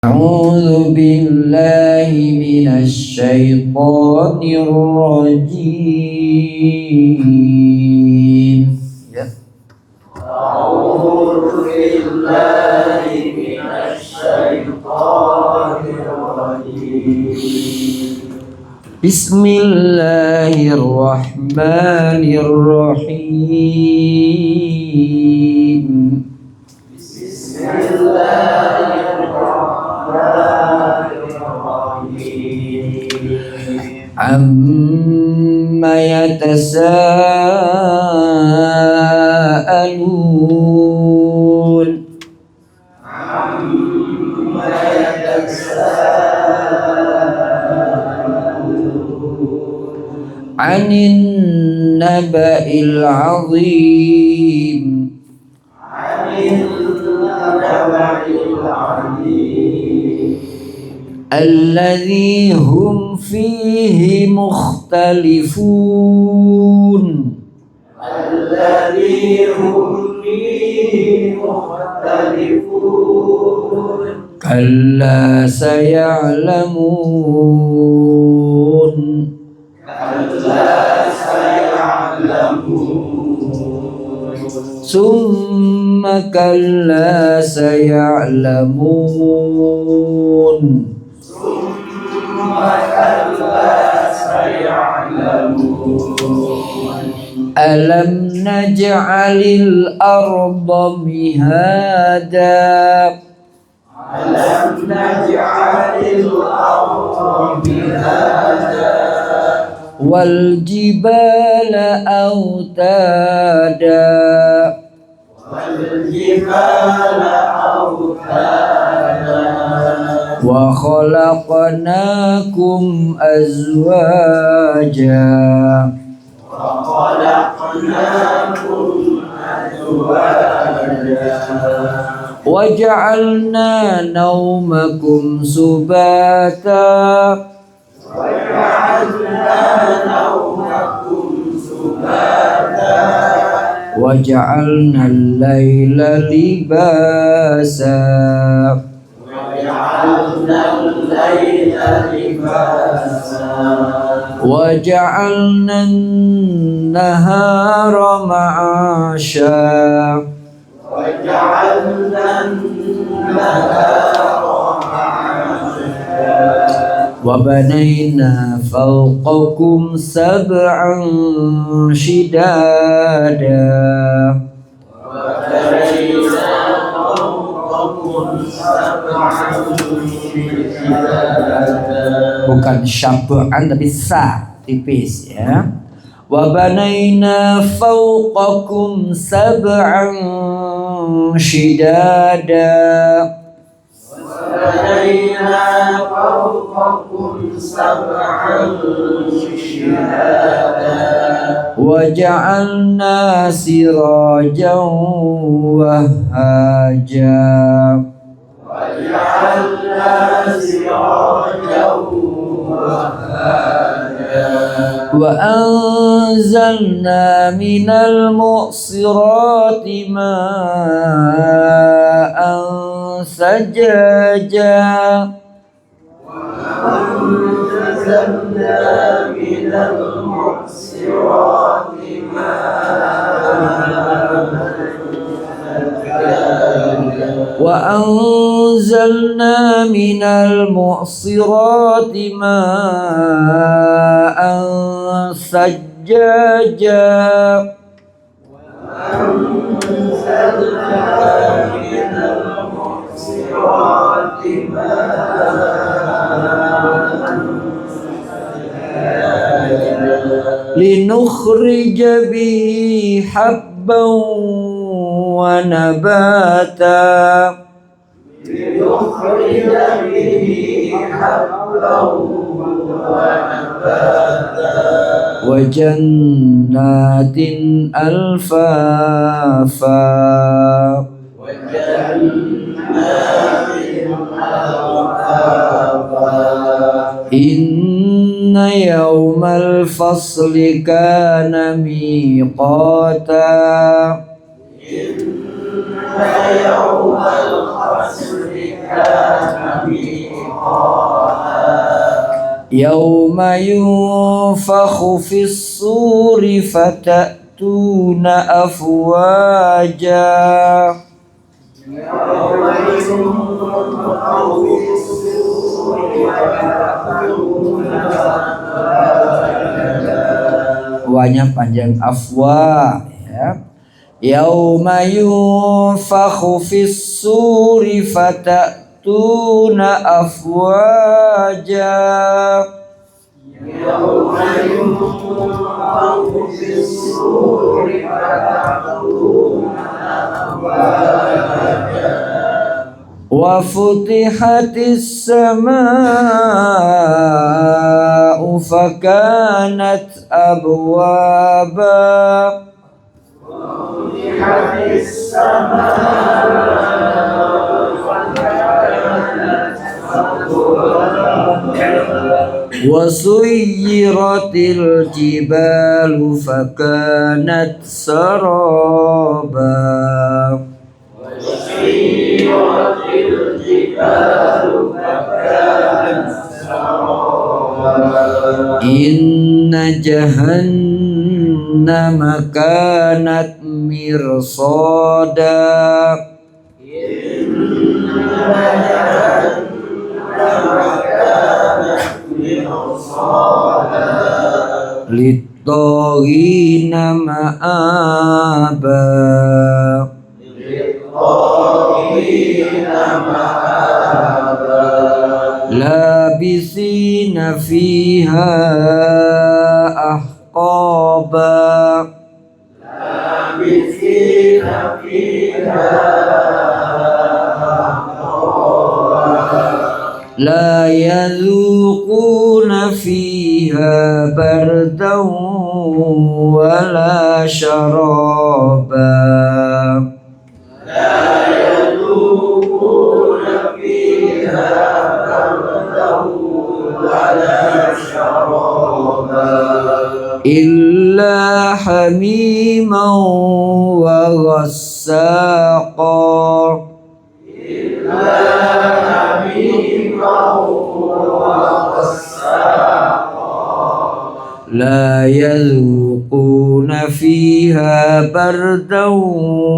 أعوذ بالله من الشيطان الرجيم. أعوذ بالله من الشيطان الرجيم. بسم الله الرحمن الرحيم. بسم الله الرحمن الرحيم. عما يتساءلون. عما يتساءلون. عن النبأ العظيم. عن النبأ العظيم. الذي هم فيه مختلفون. الذي هم فيه مختلفون. كلا سيعلمون. كلا سيعلمون. ثم كلا سيعلمون. ثم كلا سيعلمون. ألم نجعل الأرض مهادا. ألم نجعل الأرض مهادا. والجبال أوتادا. والجبال أوتادا. وخلقناكم أزواجا. وخلقناكم أزواجا. وجعلنا نومكم سباتا. وجعلنا نومكم سباتا. وجعلنا الليل لباسا. وجعلنا الليل لباسا. وجعلنا النهار معاشا. وجعلنا النهار معاشا. وبنينا فوقكم سبعا شدادا. وبنينا فوقكم سبعا شدادا. Bukan syab'an tapi sa tipis ya. Wabanaina fawqakum sab'an shidada. وبنينا فوقكم سبعا شدادا. وجعلنا سراجا وهاجا. وجعلنا سراجا وهاجا. وأنزلنا من المعصرات ماء ثجاجا. وأنزلنا من المعصرات وأنزلنا من المعصرات ماء ثجاجا. وأنزلنا من المعصرات لنخرج به حبا ونباتا. لنخرج به حبا ونباتا. وجنات ألفافا. وجنات ألفافا. إن يوم الفصل كان ميقاتا. إن يوم الفصل كان ميقاتا. Yauma yunfakhu fis suri fatatuna afwaja. Wanya panjang afwa ya. Yauma yunfakhu fis suri fatatuna afwaja. Yauma yunfakhu fis suri fatatuna afwaja. Wa futihatis samaa'u fakanat abwaba. Futihatis samaa'u fakanat abwaba. Wa suyyiratil jibalu fakanat saraba. Inna jahannama kanat mirsada. Inna jahannama kanat mirsada. Lit-taghina ma'aba. Labisina fiha ahqaba. Labisina fiha ahqaba. La yadhuquna fiha bardan wala sharaba. Illa hamiman wa ghassaqa. Illa hamiman wa ghassaqa. La yadhuquna fiha bardan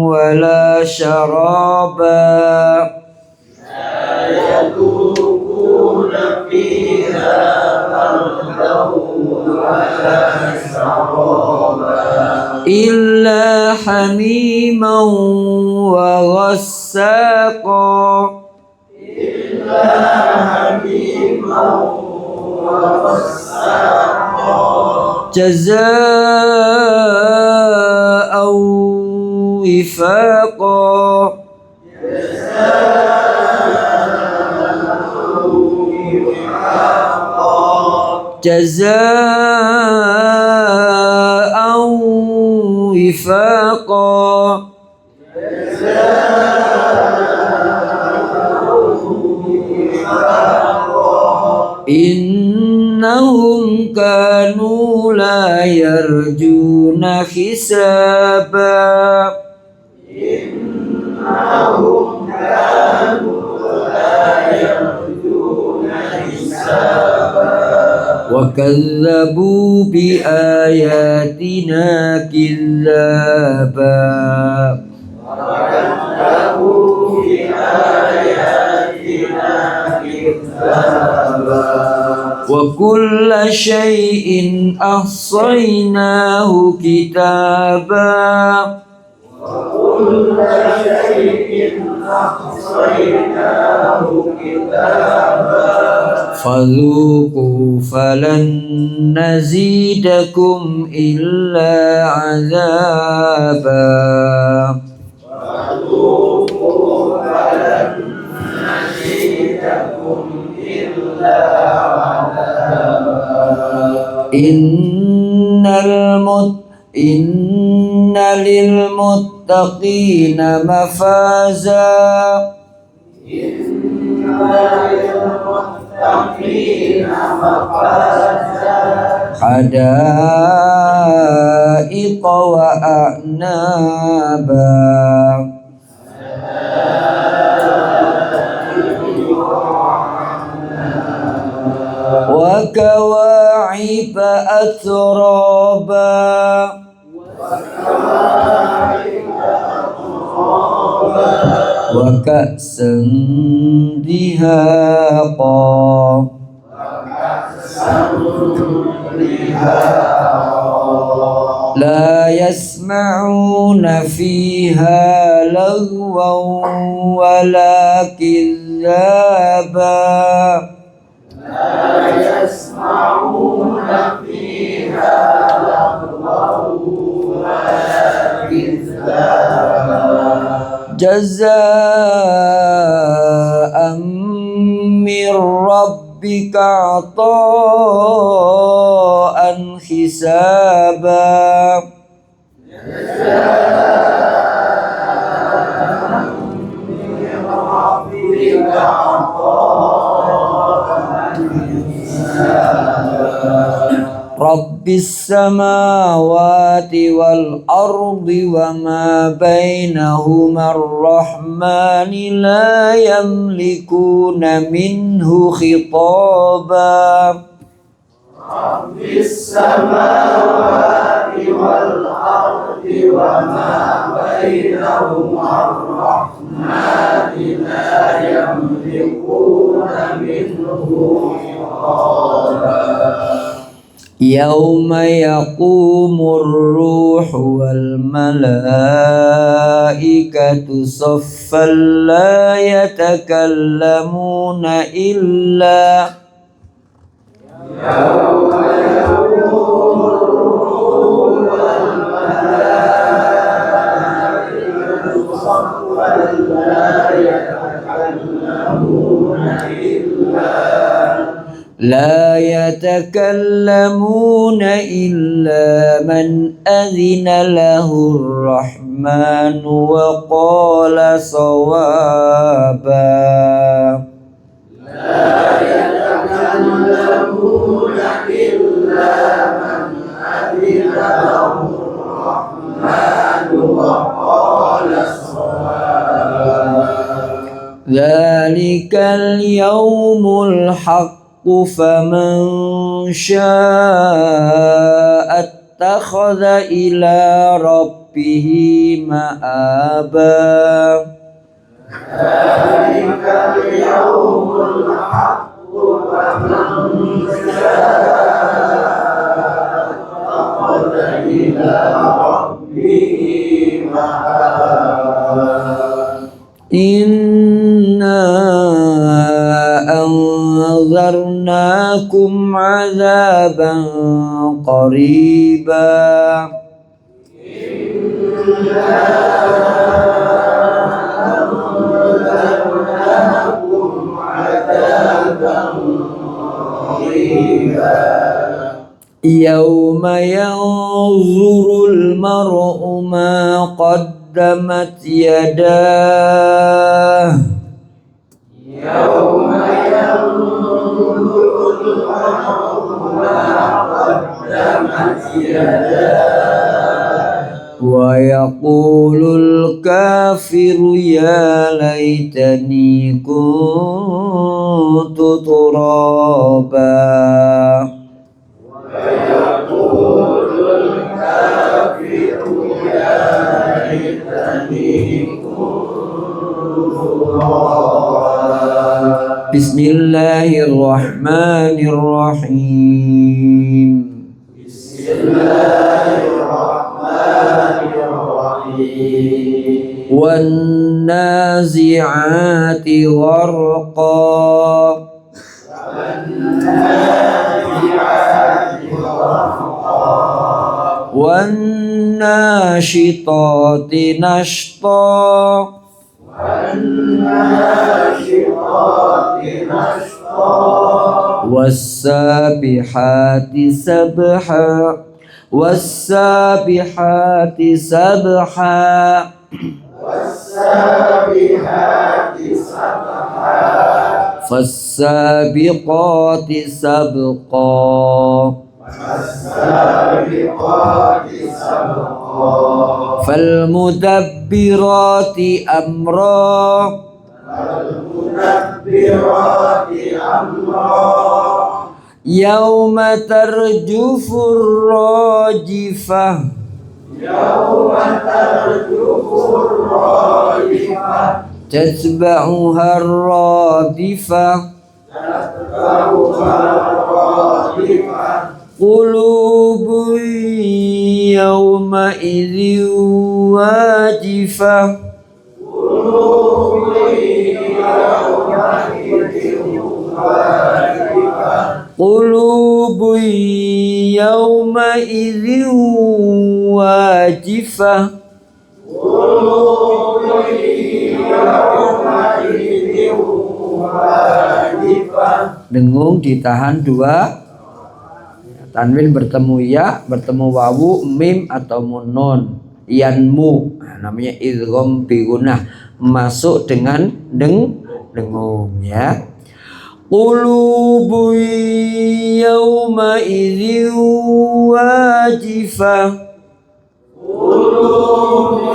wala sharaba. La yadhuquna fiha bardan illa hamiman wa ghassaqa. Illa hamiman wa ghassaqa. Jazaa'an wifaqa. Jazaa'an wifaqa. Innahum kanu la yarjuna hisaba. Innahum kanu la yarjuna hisaba. Wa kadzabu bi ayatina kidzaba. Wa kadzabu bi ayatina kidzaba. Wa kulla syai'in ahsaynahu kitaba. Wa kulla syai'in ahsaynahu kitaba. Fadhuqu falan nazidakum illa azaba. Fadhuqu falan nazidakum illa azaba. Inna lil muttaqina mafaza. Hadaiqa wa a'naba. وكواعب أترابا وكأسا دهاقا لا يسمعون فيها لغوا ولا كذابا جزاء من ربك عطاء حسابا رب السماوات والأرض وما بينهما الرحمن لا يملكون منه خطابا رب السماوات والأرض وما بينهما الرحمن لا يملكون منه خطابا يوم يقوم الروح والملائكة صفا لا يتكلمون إلا لا يتكلمون إلا من أذن له الرحمن وقال صوابا لا يتكلمون إلا من أذن له الرحمن وقال صوابا ذلك اليوم الحق فمن شاء اتخذ إلى ربه مآبا ذلك اليوم الحق فمن شاء اتخذ إلى ربه مآبا إنا أنذرناكم عذابا قريبا يوم ينظر المرء ما قدمت يداه يوم ينظر المرء ما قدمت يداه ويقول الكافر يا ليتني كنت ترابا ويقول الكافر يا ليتني كنت ترابا بسم الله الرحمن الرحيم بسم الله الرحمن الرحيم والنازعات غرقا والناشطات نشطا والناشطات نشطا والسابحات سبحا والسابحات سبحا والسابحات سبحا فالسابقات سبقا فالسابقات سبقا فالمدبرات أمرا فالمدبرات أمرا Yauma tarjufur rajifah. Yauma tarjufur rajifah. Tatba'uha radifah. Tatba'uha radifah. Qulubun yawma idzin wajifah. Qulubun yawma idzin wajifah. Qulubun yawma idzin wajifah. Qulubun yawma idzin wajifah. Dengung ditahan dua. Tanwin bertemu ya, bertemu wawu, mim atau nun. Yanmu, nah, namanya idgham bi gunnah, masuk dengan dengung ya. Qulubun yawma idzin wajifah. Qulubun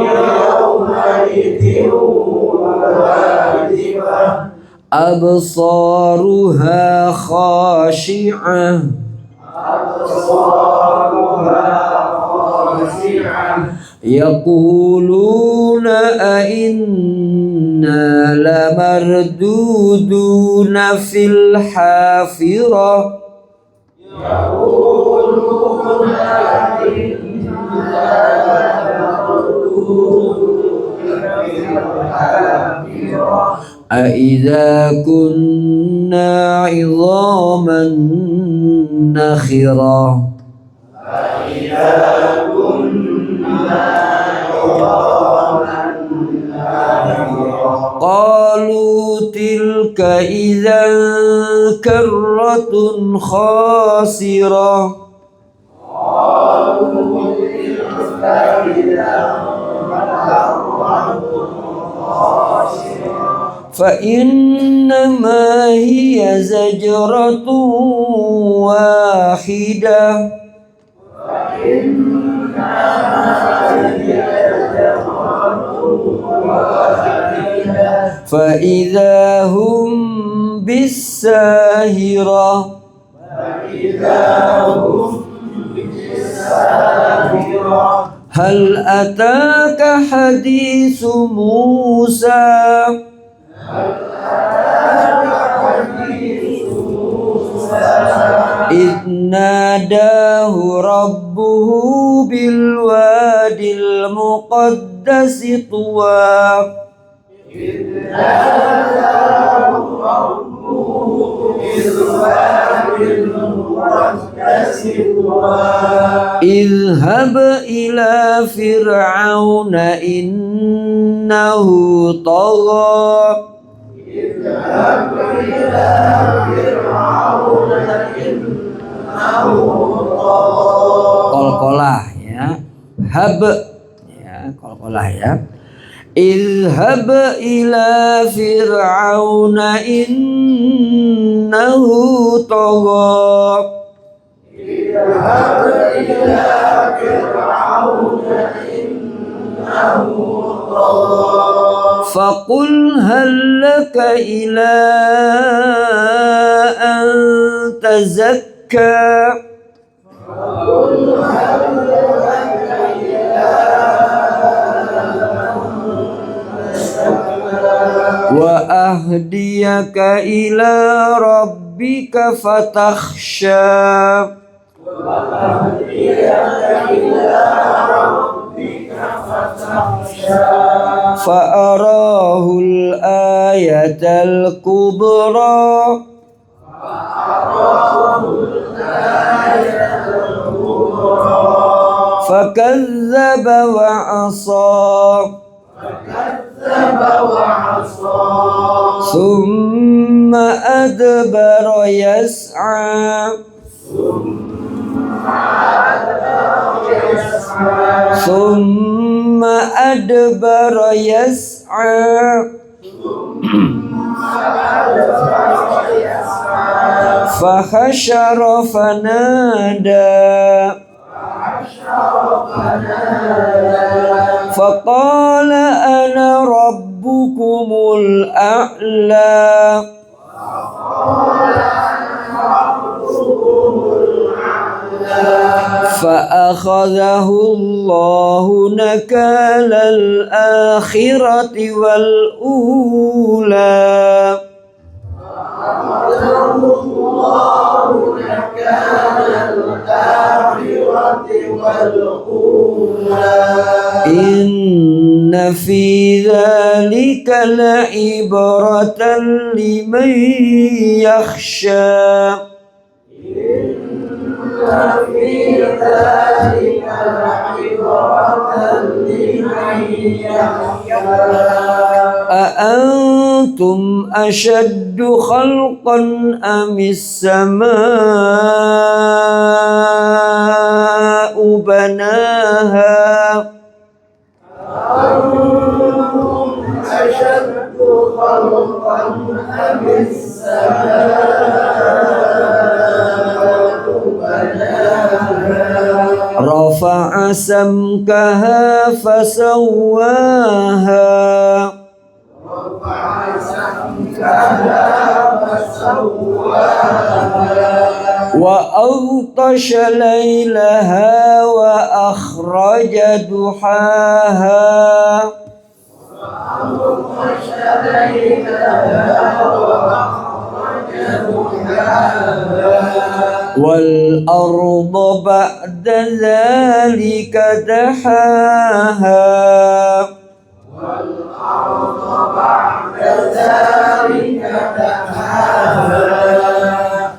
yawma idzin wajifah. Absaruha khashi'ah. Absaruha khashi'ah. Yaquluna a inna lamarduduna fil hafirah. Yaquluna inna lamarduduna fil hafirah. Aidza kunna 'idhaman nakhirah. Aidza kunna 'idhaman nakhirah. Qalu tilka idzan karratun khasirah. Qalu tilka idzan karratun khasirah. فإنما هي زجرة واحدة. فإذا هم بالساهرة. هل أتاك حديث موسى. إذ ناداه ربه بالوادي المقدس طوى. اذهب إلى فرعون إنه طغى. Qalqalah ya, hab ya, qalqalah ya. Idhhab ila fir'auna innahu tagha. Idhhab ila fir'auna innahu tagha. Faqul hal laka ila an tazakka. Wa ahdiyaka ila rabbika fatakhsha. Fa arahul ayatal kubra. Fakadzdzaba wa 'asa. Thumma adbara yas'a. Thumma adbara yas'a. Fahashara fanada. Faqala ana rabbukumul a'la. فأخذه الله نكال الآخرة والأولى إن في ذلك لعبرة لمن يخشى أأنتم أشد خلقا أم السماء بناها أشد خلقا أم السماء بناها رفع سمكها فسواها وأغطش ليلها وأخرج ضحاها والأرض بعد ذلك دحاها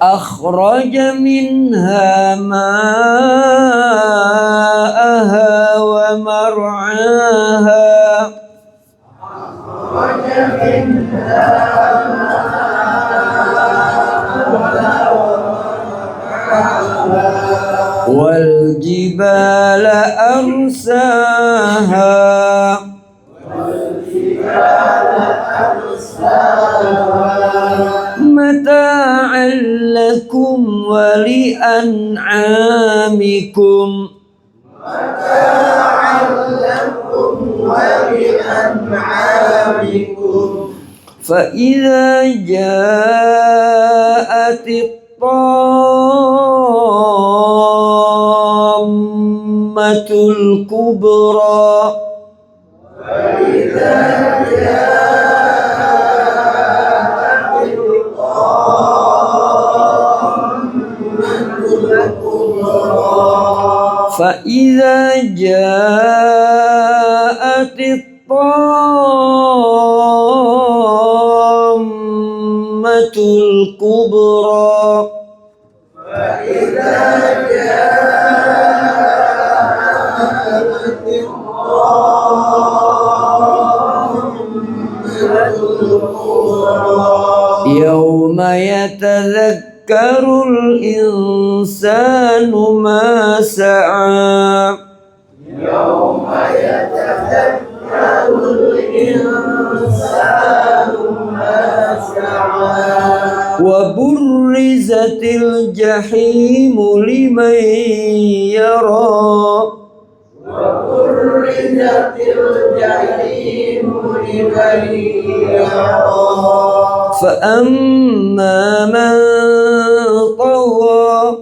أخرج منها ماءها ومرعاها والجبال أرساها متاعا لكم ولأنعامكم فإذا جاءت الطامة الكبرى فإذا جاءت الطامة الكبرى يوم يتذكر الإنسان ما سعى وبرزت الجحيم لمن يرى فأما من طغى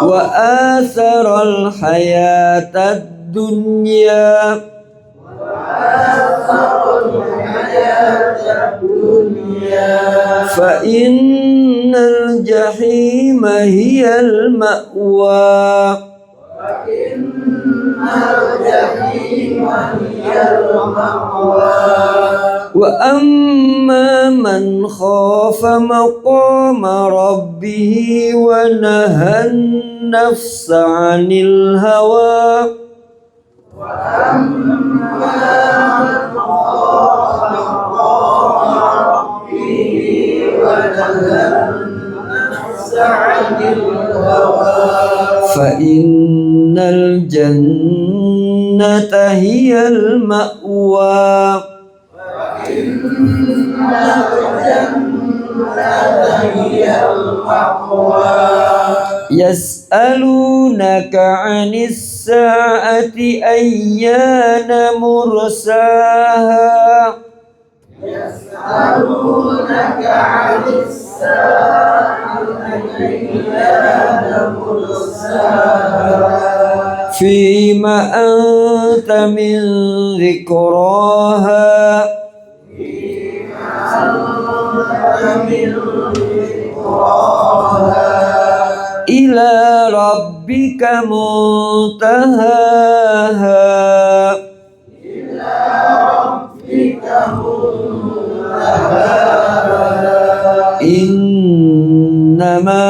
وآثر الحياة الدنيا فإن الجحيم هي المأوى وأما من خاف مقام ربه ونهى النفس عن الهوى فإن الجنة هي المأوى يسألونك عن الساعة أيان مرساها يسألونك عن الساعة أيان مرساها فيما أنت من ذكراها إلى ربك منتهاها إنما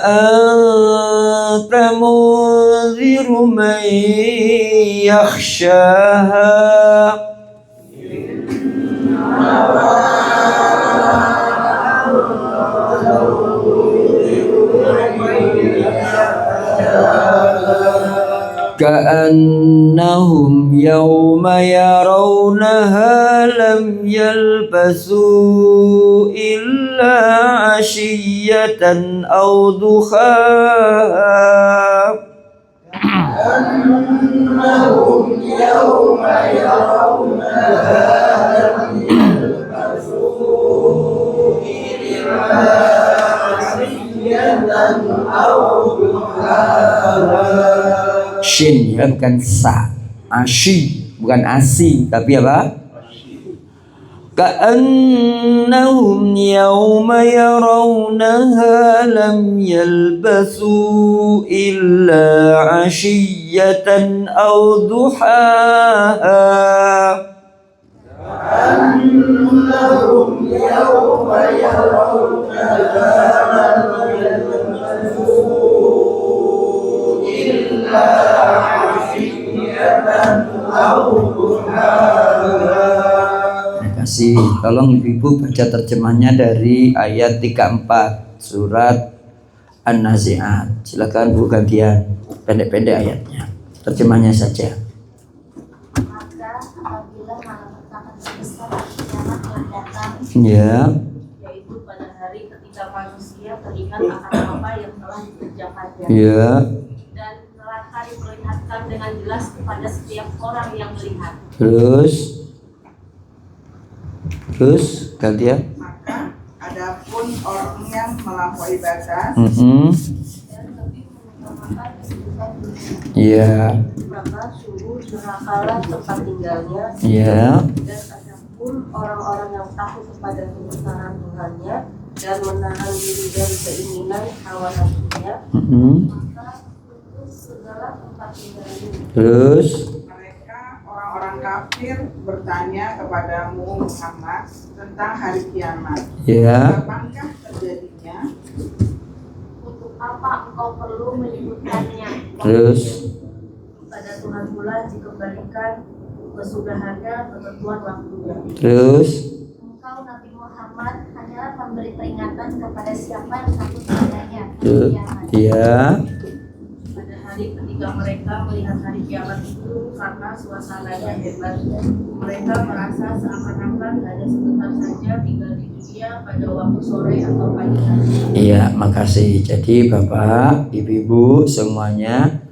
أنت منذر من يخشاها كأنهم يوم يرونها لم يلبثوا إلا عشية أو ضحاها أنهم يوم يرونها لم يلبثوا إلا عشية أو ضحاها. Shin ya, bukan sa. Ashi bukan asi, tapi apa? Ka'annahum yawma yarawnaha lam yalbasu illa ashiyatan aw duhaha. Ka'annahum yawma yarawnaha lam yalbasu illa kasih. Tolong ibu baca terjemahnya dari ayat 34 surat An-Nazi'at. Silakan Bu gantian, pendek-pendek ayatnya. Terjemahnya saja. Maka apabila malapetaka terbesar kiamat telah datang, Ya. yaitu pada hari ketika manusia teringat akan apa yang telah dikerjakannya, Ya. dan neraka diperlihatkan dengan jelas kepada setiap orang yang melihat. Terus gantian. Maka adapun orang yang melampaui batas Dan lebih mengutamakan kehidupan dunia, Ya. maka sungguh nerakalah tempat tinggalnya. Ya. Dan adapun orang-orang yang takut kepada kebesaran Tuhannya dan menahan diri dari keinginan hawa nafsunya, maka itu segala tempat tinggalnya. Terus mereka orang-orang kafir bertanya kepadamu Muhammad tentang hari kiamat. ya. Kapankah terjadinya? Untuk apa engkau perlu menyebutkannya? Terus Pada Tuhan pula dikembalikan kesudahannya ketentuan waktunya. terus Engkau Nabi Muhammad hanyalah memberi peringatan kepada siapa yang takut kepadanya pada terus kiamat. ya. Pada hari ketika mereka melihat hari kiamat itu, karena suasananya hebat, mereka merasa seakan-akan hanya sebentar saja tinggal di dunia pada waktu sore atau pagi hari. Iya, makasih. Jadi Bapak, Ibu-ibu semuanya,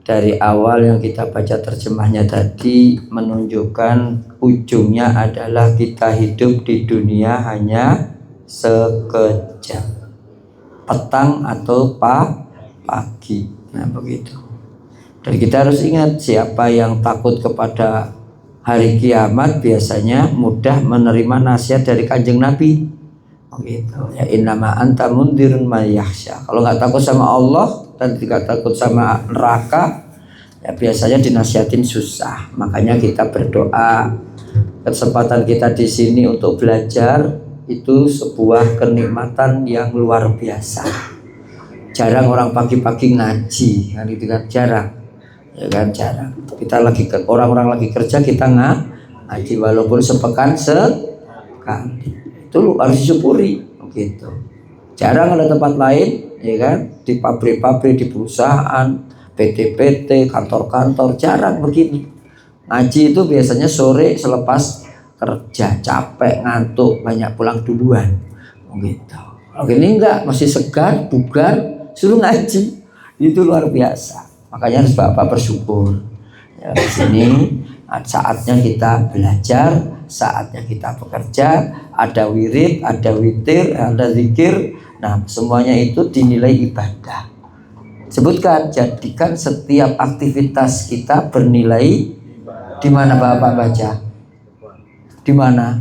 dari awal yang kita baca terjemahnya tadi menunjukkan ujungnya adalah kita hidup di dunia hanya sekejap, petang atau pagi. Nah begitu. Dan kita harus ingat, siapa yang takut kepada hari kiamat biasanya mudah menerima nasihat dari Kanjeng Nabi. Begitu. Ya innama anta mundirun may yakhsha. Kalau nggak takut sama Allah dan tidak takut sama neraka, ya biasanya dinasihatin susah. Makanya kita berdoa. Kesempatan kita di sini untuk belajar itu sebuah kenikmatan yang luar biasa. Jarang orang pagi-pagi ngaji, kan itu kan jarang. Ya kan jarang. Kita lagi orang-orang lagi kerja, kita ngaji walaupun sepekan sekali. Itu harus disyukuri gitu. Jarang ada tempat lain, ya kan, di pabrik-pabrik, di perusahaan, PT-PT, kantor-kantor, jarang begini. Ngaji itu biasanya sore selepas kerja, capek, ngantuk, banyak pulang duluan gitu. Kalau ini enggak, masih segar, bugar, suruh ngaji, itu luar biasa. Makanya harus Bapak bersyukur. Ya, di sini saatnya kita belajar, saatnya kita bekerja, ada wirid, ada witir, ada zikir. Nah, semuanya itu dinilai ibadah. Sebutkan, jadikan setiap aktivitas kita bernilai. Di mana Bapak baca? Di mana?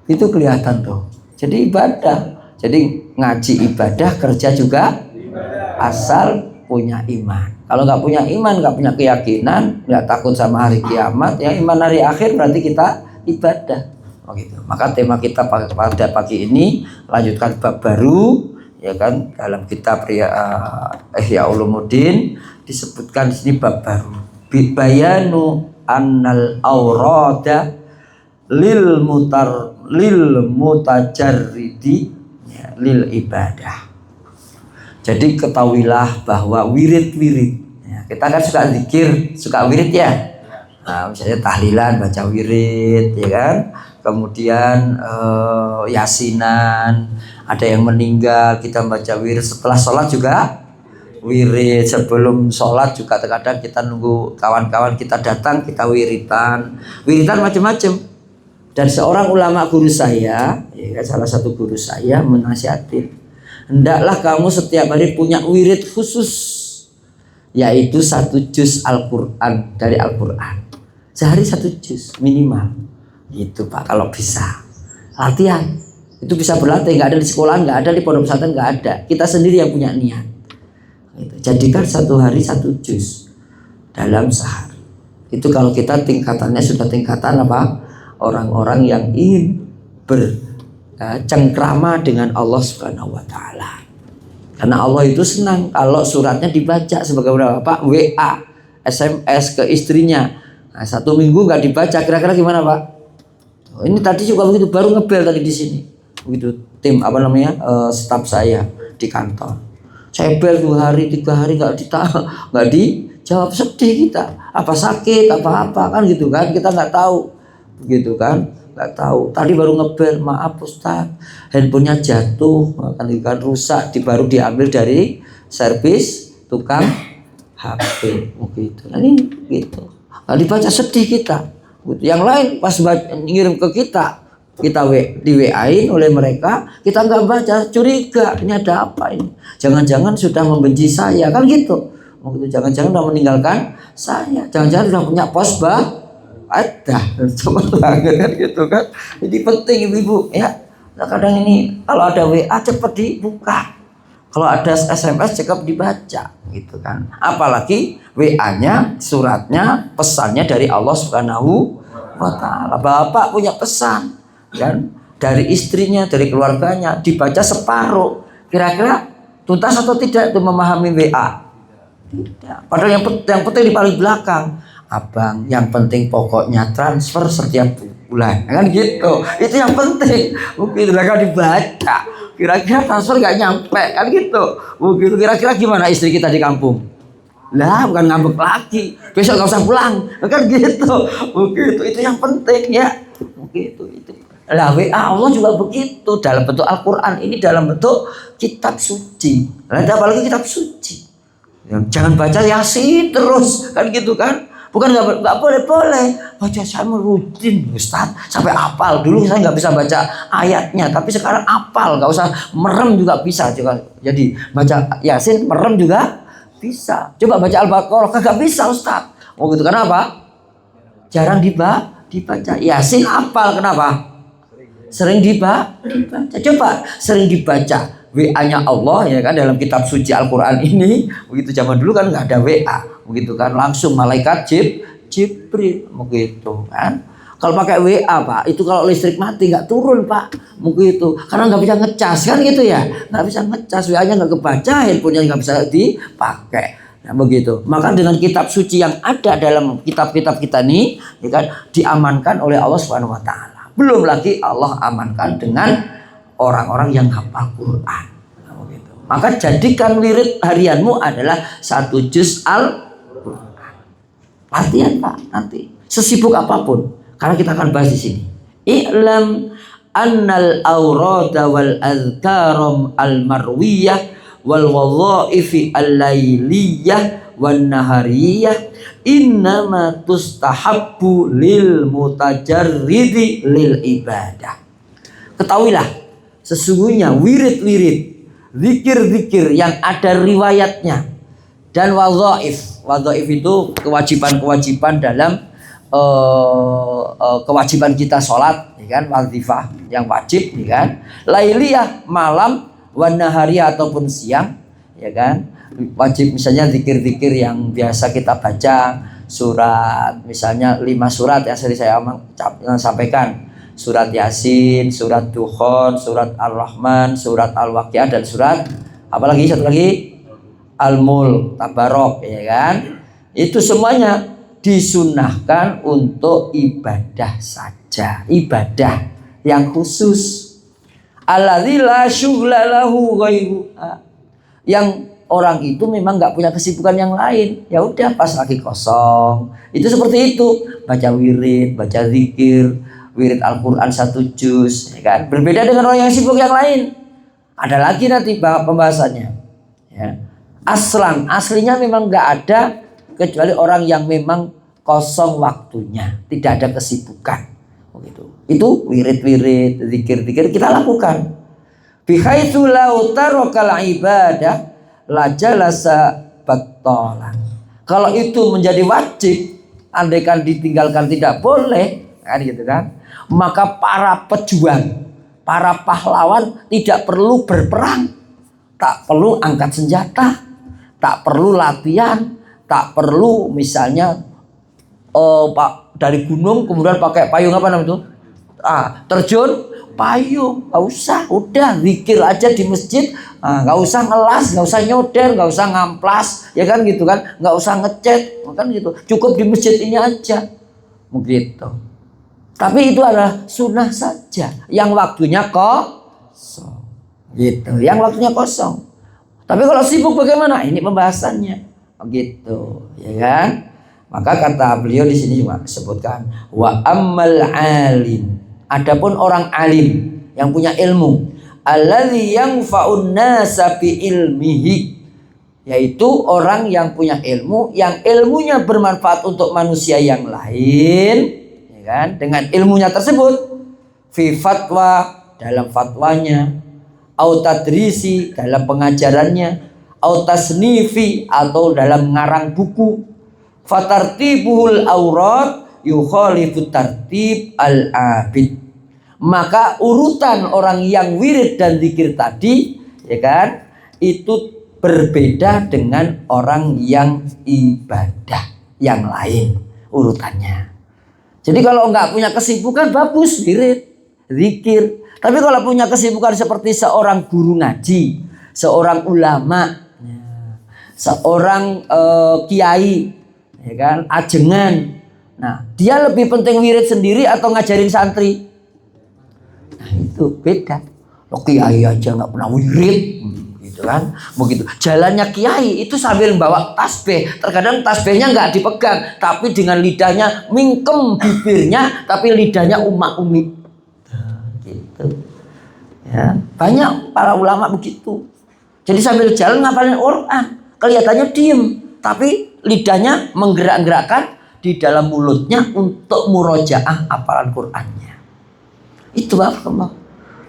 Itu kelihatan tuh. Jadi ibadah. Jadi ngaji ibadah, kerja juga asal punya iman. Kalau nggak punya iman, nggak punya keyakinan, nggak takut sama hari kiamat, ya iman hari akhir berarti kita ibadah. Oh gitu. Maka tema kita pada pagi ini lanjutkan bab baru, ya kan, dalam kitab Ihya Ulumuddin disebutkan di sini bab baru. Bayanu annal aurada lil mutajarridi ya, lil ibadah. Jadi ketahuilah bahwa wirid-wirid ya, kita kan suka zikir, suka wirid ya. Nah, misalnya tahlilan baca wirid ya kan. Kemudian yasinan, ada yang meninggal kita baca wirid, setelah sholat juga wirid, sebelum sholat juga terkadang kita nunggu kawan-kawan kita datang kita wiridan macam-macam. Dan seorang ulama guru saya, ya kan, salah satu guru saya menasihatin, hendaklah kamu setiap hari punya wirid khusus, yaitu 1 juz Al-Quran dari Al-Quran. Sehari 1 juz minimal. Gitu Pak, kalau bisa. Latihan. Itu bisa berlatih, nggak ada di sekolah, nggak ada di pondok pesantren, nggak ada. Kita sendiri yang punya niat. Gitu. Jadikan 1 hari 1 juz dalam sehari. Itu kalau kita tingkatannya sudah tingkatan apa? Orang-orang yang ingin bercengkrama dengan Allah Subhanahu wa taala. Karena Allah itu senang kalau suratnya dibaca sebagai Pak, WA, SMS ke istrinya. Nah, 1 minggu nggak dibaca, kira-kira gimana Pak? Ini tadi juga begitu, baru ngebel tadi di sini. Begitu tim staf saya di kantor. Saya bel 2 hari 3 hari nggak dijawab, sedih kita. Apa sakit, apa kan gitu kan, kita nggak tahu. Begitu kan, nggak tahu. Tadi baru ngebel, maaf Ustaz, handphonenya jatuh, kan rusak, baru diambil dari servis tukang HP, begitu. Nah ini gitu. Nah, dibaca sedih kita. Yang lain pas ngirim ke kita di WA-in oleh mereka, kita nggak baca, curiga, ini ada apa ini? Jangan-jangan sudah membenci saya, kan gitu. Jangan-jangan sudah meninggalkan saya, jangan-jangan sudah punya pos ada, coba banget kan gitu kan. Jadi penting ibu ya. Nah, kadang ini kalau ada WA cepat dibuka, kalau ada SMS cepat dibaca gitu kan. Apalagi WA-nya, suratnya, pesannya dari Allah Subhanahu wa taala. Bapak punya pesan kan dari istrinya, dari keluarganya, dibaca separuh. Kira-kira tuntas atau tidak itu memahami WA? Tidak. Padahal yang penting di paling belakang. Abang, yang penting pokoknya transfer setiap bulan, kan gitu. Itu yang penting. Mungkin mereka dibaca. Kira-kira transfer nggak nyampe, kan gitu. Mungkin kira-kira gimana istri kita di kampung? Lah, bukan ngambek lagi. Besok nggak usah pulang, kan gitu. Begitu. Itu yang penting ya. Begitu itu. Lah WA Allah juga begitu dalam bentuk Al-Quran, ini dalam bentuk kitab suci. Ada apalagi kitab suci. Jangan baca Yasin terus, kan gitu kan. Bukan nggak boleh baca, saya rutin Ustaz sampai hafal. Dulu saya nggak bisa baca ayatnya, tapi sekarang hafal, nggak usah merem juga bisa juga. Jadi baca Yasin merem juga bisa. Coba baca Al-Baqarah kagak bisa Ustaz. Oh gitu, kenapa? Jarang dibaca. Yasin hafal, kenapa? Sering dibaca. Coba sering dibaca WA-nya Allah ya kan, dalam kitab suci Al-Quran ini. Begitu zaman dulu kan nggak ada WA, begitu kan, langsung malaikat Jibril begitu kan. Kalau pakai WA Pak, itu kalau listrik mati nggak turun Pak, begitu, karena nggak bisa ngecas kan gitu ya, nggak bisa ngecas, WA-nya nggak kebaca, handphonenya nggak bisa dipakai. Nah begitu. Maka dengan kitab suci yang ada dalam kitab-kitab kita ini, ya kan, diamankan oleh Allah Subhanahu wa taala. Belum lagi Allah amankan dengan orang-orang yang hafal Quran. Nah, begitu. Maka jadikan wirid harianmu adalah 1 juz Al-Quran. Latihan Pak nanti. Sesibuk apapun. Karena kita akan bahas di sini. I'lam annal awrada wal azkaram al-marwiyah wal wadha'ifi al-layliyah wan nahariyah innama tustahabbu lil mutajarridi lil ibadah. Ketahuilah, sesungguhnya wirid-wirid, zikir-zikir yang ada riwayatnya dan wadhaif. Wadhaif itu kewajiban-kewajiban dalam kewajiban kita sholat, ya kan, wazifah yang wajib, ya kan, lailiyah malam, wanahariyah ataupun siang, ya kan, wajib misalnya zikir-zikir yang biasa kita baca, surat misalnya 5 surat yang sering saya sampaikan, surat Yasin, surat Dukhon, surat Ar-Rahman, surat Al-Waqiah, dan surat apa lagi, satu lagi, Al-Mulk, Tabarok, ya kan. Itu semuanya disunahkan untuk ibadah saja, ibadah yang khusus. Alladzi la syughla lahu ghairuha, yang orang itu memang nggak punya kesibukan yang lain. Ya udah, pas lagi kosong itu seperti itu, baca wirid, baca zikir, wirid Al-Quran 1 juz, ya kan? Berbeda dengan orang yang sibuk yang lain. Ada lagi nanti pembahasannya, ya. Aslinya memang nggak ada kecuali orang yang memang kosong waktunya, tidak ada kesibukan, begitu. Itu wirid-wirid, zikir-zikir kita lakukan. Bihaitsu lau tarakal ibadah la jalasa battalan. Kalau itu menjadi wajib, andaikan ditinggalkan tidak boleh, kan gitu kan, maka para pejuang, para pahlawan tidak perlu berperang, tak perlu angkat senjata, tak perlu latihan, tak perlu misalnya dari gunung kemudian pakai payung apa namanya itu, terjun payung, nggak usah, udah zikir aja di masjid, nggak usah ngelas, nggak usah nyoder, nggak usah ngamplas, ya kan gitu kan, nggak usah ngecat, kan gitu, cukup di masjid ini aja, begitu. Tapi itu adalah sunnah saja, yang waktunya kosong, gitu, yang waktunya kosong. Tapi kalau sibuk bagaimana? Ini pembahasannya, begitu, ya kan? Maka kata beliau di sini cuma sebutkan wa ammal alim. Adapun orang alim yang punya ilmu, alladzi yanfa'un nasa bi ilmihi, yaitu orang yang punya ilmu, yang ilmunya bermanfaat untuk manusia yang lain. Kan? Dengan ilmunya tersebut, fi fatwa, dalam fatwanya, au tadrisi, dalam pengajarannya, au tasnifi, atau dalam ngarang buku, fatartibuhul aurat yukhalifu tartib al-abid, maka urutan orang yang wirid dan zikir tadi, ya kan, itu berbeda dengan orang yang ibadah yang lain urutannya. Jadi kalau nggak punya kesibukan bagus wirid, zikir. Tapi kalau punya kesibukan seperti seorang guru ngaji, seorang ulama, seorang kiai, ya kan, ajengan. Nah, dia lebih penting wirid sendiri atau ngajarin santri? Nah, itu beda. Lo kiai aja nggak pernah wirid, gitu kan? Begitu. Jalannya kiai itu sambil bawa tasbih. Terkadang tasbihnya nggak dipegang, tapi dengan lidahnya mingkem bibirnya, tapi lidahnya umak-umik. Gitu. Ya, banyak para ulama begitu. Jadi sambil jalan ngapalin Quran, kelihatannya diem, tapi lidahnya menggerak-gerakkan di dalam mulutnya untuk murojaah hafalan Qurannya. Itu apa?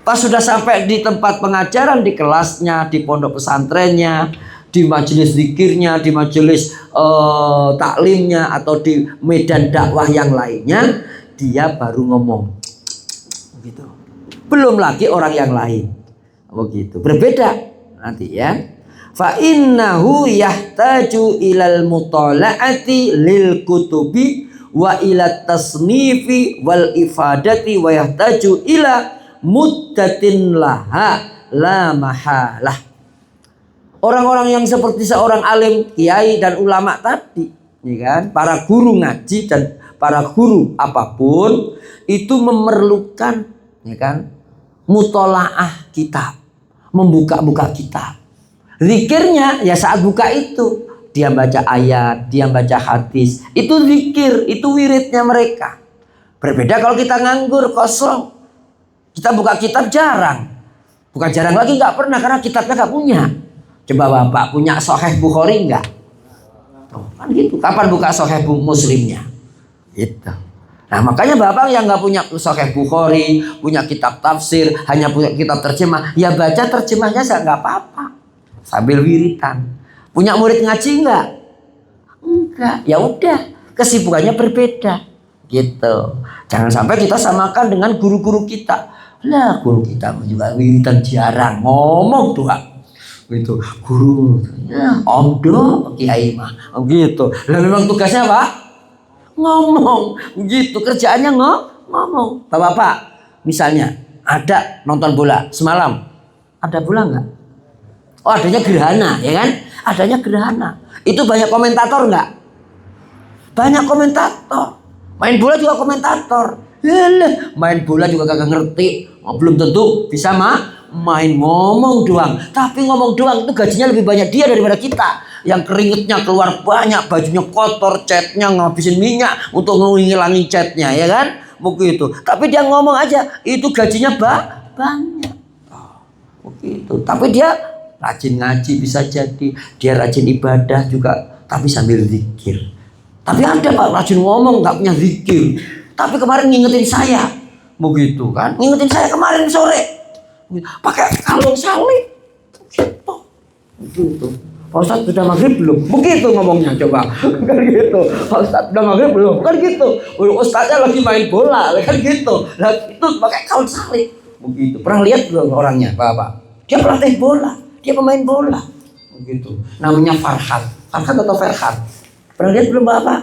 Pas sudah sampai di tempat pengajaran, di kelasnya, di pondok pesantrennya, di majelis zikirnya, di majelis taklimnya, atau di medan dakwah yang lainnya, dia baru ngomong. Begitu. Belum lagi orang yang lain. Begitu. Berbeda nanti ya. Fa innahu yahtaju ilal mutala'ati lil kutubi wa ila tasnifi wal ifadati wa yahtaju ila muddatin laha la mahalah. Orang-orang yang seperti seorang alim, kiai dan ulama tadi, ya kan, para guru ngaji dan para guru apapun itu memerlukan, ya kan, mutolaah kitab, membuka-buka kitab. Zikirnya ya saat buka itu dia baca ayat, dia baca hadis, itu zikir, itu wiridnya mereka. Berbeda kalau kita nganggur kosong. Kita buka kitab jarang. Bukan jarang lagi, nggak pernah, karena kitabnya nggak punya. Coba Bapak punya Sahih Bukhari nggak? Tuh, kan gitu. Kapan buka Sahih Muslimnya? Gitu. Nah makanya bapak yang nggak punya Sahih Bukhari, punya kitab tafsir, hanya punya kitab terjemah, ya baca terjemahnya nggak apa-apa. Sambil wiritan. Punya murid ngaji nggak? Enggak. Ya udah, kesibukannya berbeda. Gitu. Jangan sampai kita samakan dengan guru-guru kita. Lah guru kita juga wiritan jarang ngomong doang. Gitu. Guru ya, omdo kiai mah. Gitu. Lah memang tugasnya apa? Ngomong. Gitu. Kerjaannya ngomong. Bapak, misalnya ada nonton bola semalam. Ada bola nggak? Oh adanya gerhana, ya kan? Adanya gerhana. Itu banyak komentator nggak? Banyak komentator. Main bola juga komentator. Yalah, main bola juga kagak ngerti. Oh, belum tentu bisa main, ngomong doang. Tapi ngomong doang itu gajinya lebih banyak dia daripada kita. Yang keringetnya keluar banyak, bajunya kotor, catnya ngabisin minyak untuk ngilangin catnya, ya kan? Begitu. Tapi dia ngomong aja, itu gajinya banyak. Begitu. Tapi dia rajin ngaji bisa jadi, dia rajin ibadah juga, tapi sambil zikir. Tapi ada Pak rajin ngomong nggak punya zikir. Tapi kemarin ngingetin saya, begitu kan? Ngingetin saya kemarin sore, pakai kalung salib, gitu. Pak Ustadz sudah maghrib belum? Begitu ngomongnya coba, kan gitu. Pak Ustadz sudah maghrib belum? Kan gitu. Ustadznya lagi main bola, kan gitu. Lah itu pakai kalung salib, begitu. Pernah lihat belum orangnya, Bapak? Dia pelatih bola, dia pemain bola, begitu. Namanya Farhat atau Farhat. Pernah lihat belum Bapak?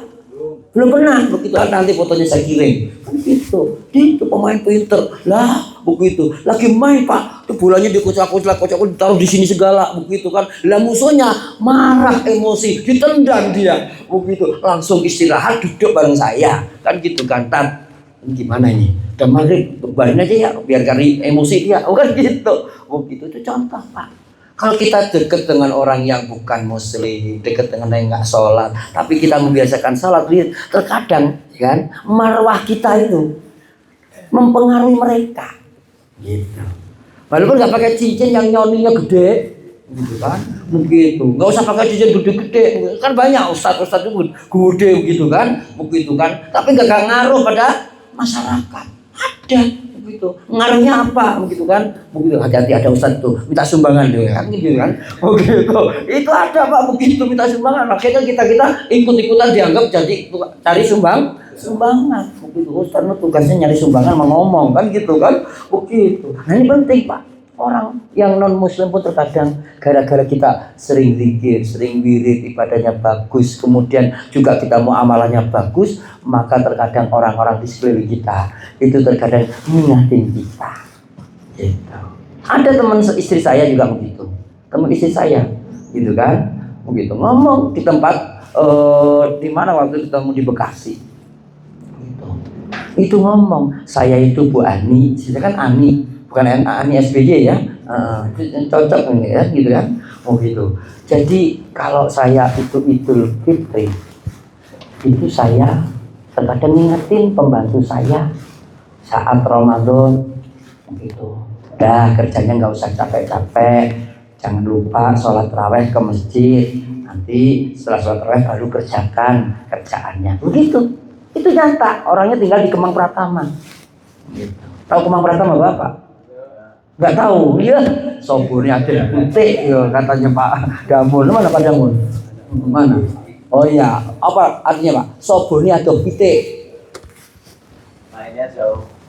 Belum pernah. Begitu nanti fotonya saya kirim. Kan gitu. Itu pemain pinter. Lah, begitu. Lagi main Pak. Itu bolanya dikocak-kocak, ditaruh di sini segala, begitu kan. Lah musuhnya marah, emosi, ditendang dia. Begitu. Langsung istirahat, duduk bareng saya. Kan gitu kan. Gimana ini? Udah maghrib, bebarin aja ya, biar kali emosi dia. Oh kan gitu. Begitu itu contoh Pak. Kalau kita dekat dengan orang yang bukan muslim, dekat dengan yang nggak sholat, tapi kita membiasakan sholat, terkadang kan marwah kita itu mempengaruhi mereka. Gitu. Walaupun nggak pakai cincin yang nyoninya gede, gitu kan, begitu. Nggak usah pakai cincin gede-gede, kan banyak ustadz-ustadz itu gede gitu kan, begitu kan. Tapi nggak ngaruh pada masyarakat. Ada. Begitu. Ngaruhnya apa begitu kan? Begitu hati-hati ada ustadz tuh minta sumbangan dia kan gitu kan. Begitu. Itu ada Pak begitu minta sumbangan. Akhirnya kita ikut-ikutan dianggap jadi cari sumbangan. Begitu ustadz tugasnya nyari sumbangan mau ngomong kan gitu kan. Begitu. Nah ini penting Pak. Orang yang non muslim pun terkadang gara-gara kita sering zikir, sering wirid, ibadahnya bagus, kemudian juga kita muamalahnya bagus, maka terkadang orang-orang di sekeliling kita itu terkadang mengingatin kita. Gitu. Ada teman istri saya juga begitu, teman istri saya, gitu kan, begitu ngomong di tempat di mana waktu ketemu di Bekasi, gitu. Itu ngomong saya itu Bu Ani, saya kan Ani. Bukan Ani SBY ya, cocok ini ya, gitu kan, gitu. Jadi kalau saya itu Idul Fitri, itu saya terkadang ngingetin pembantu saya saat Ramadan, gitu. Dah kerjanya nggak usah capek-capek, jangan lupa sholat tarawih ke masjid. Nanti setelah sholat tarawih baru kerjakan kerjaannya. Begitu, itu nyata. Orangnya tinggal di Kemang Pratama. Gitu. Tahu Kemang Pratama Bapak? Nggak tahu, iya. Sobornya ada putih, ya, katanya Pak Damun. Mana Pak Damun? Mana? Oh iya, apa artinya Pak? Sobornya ada putih.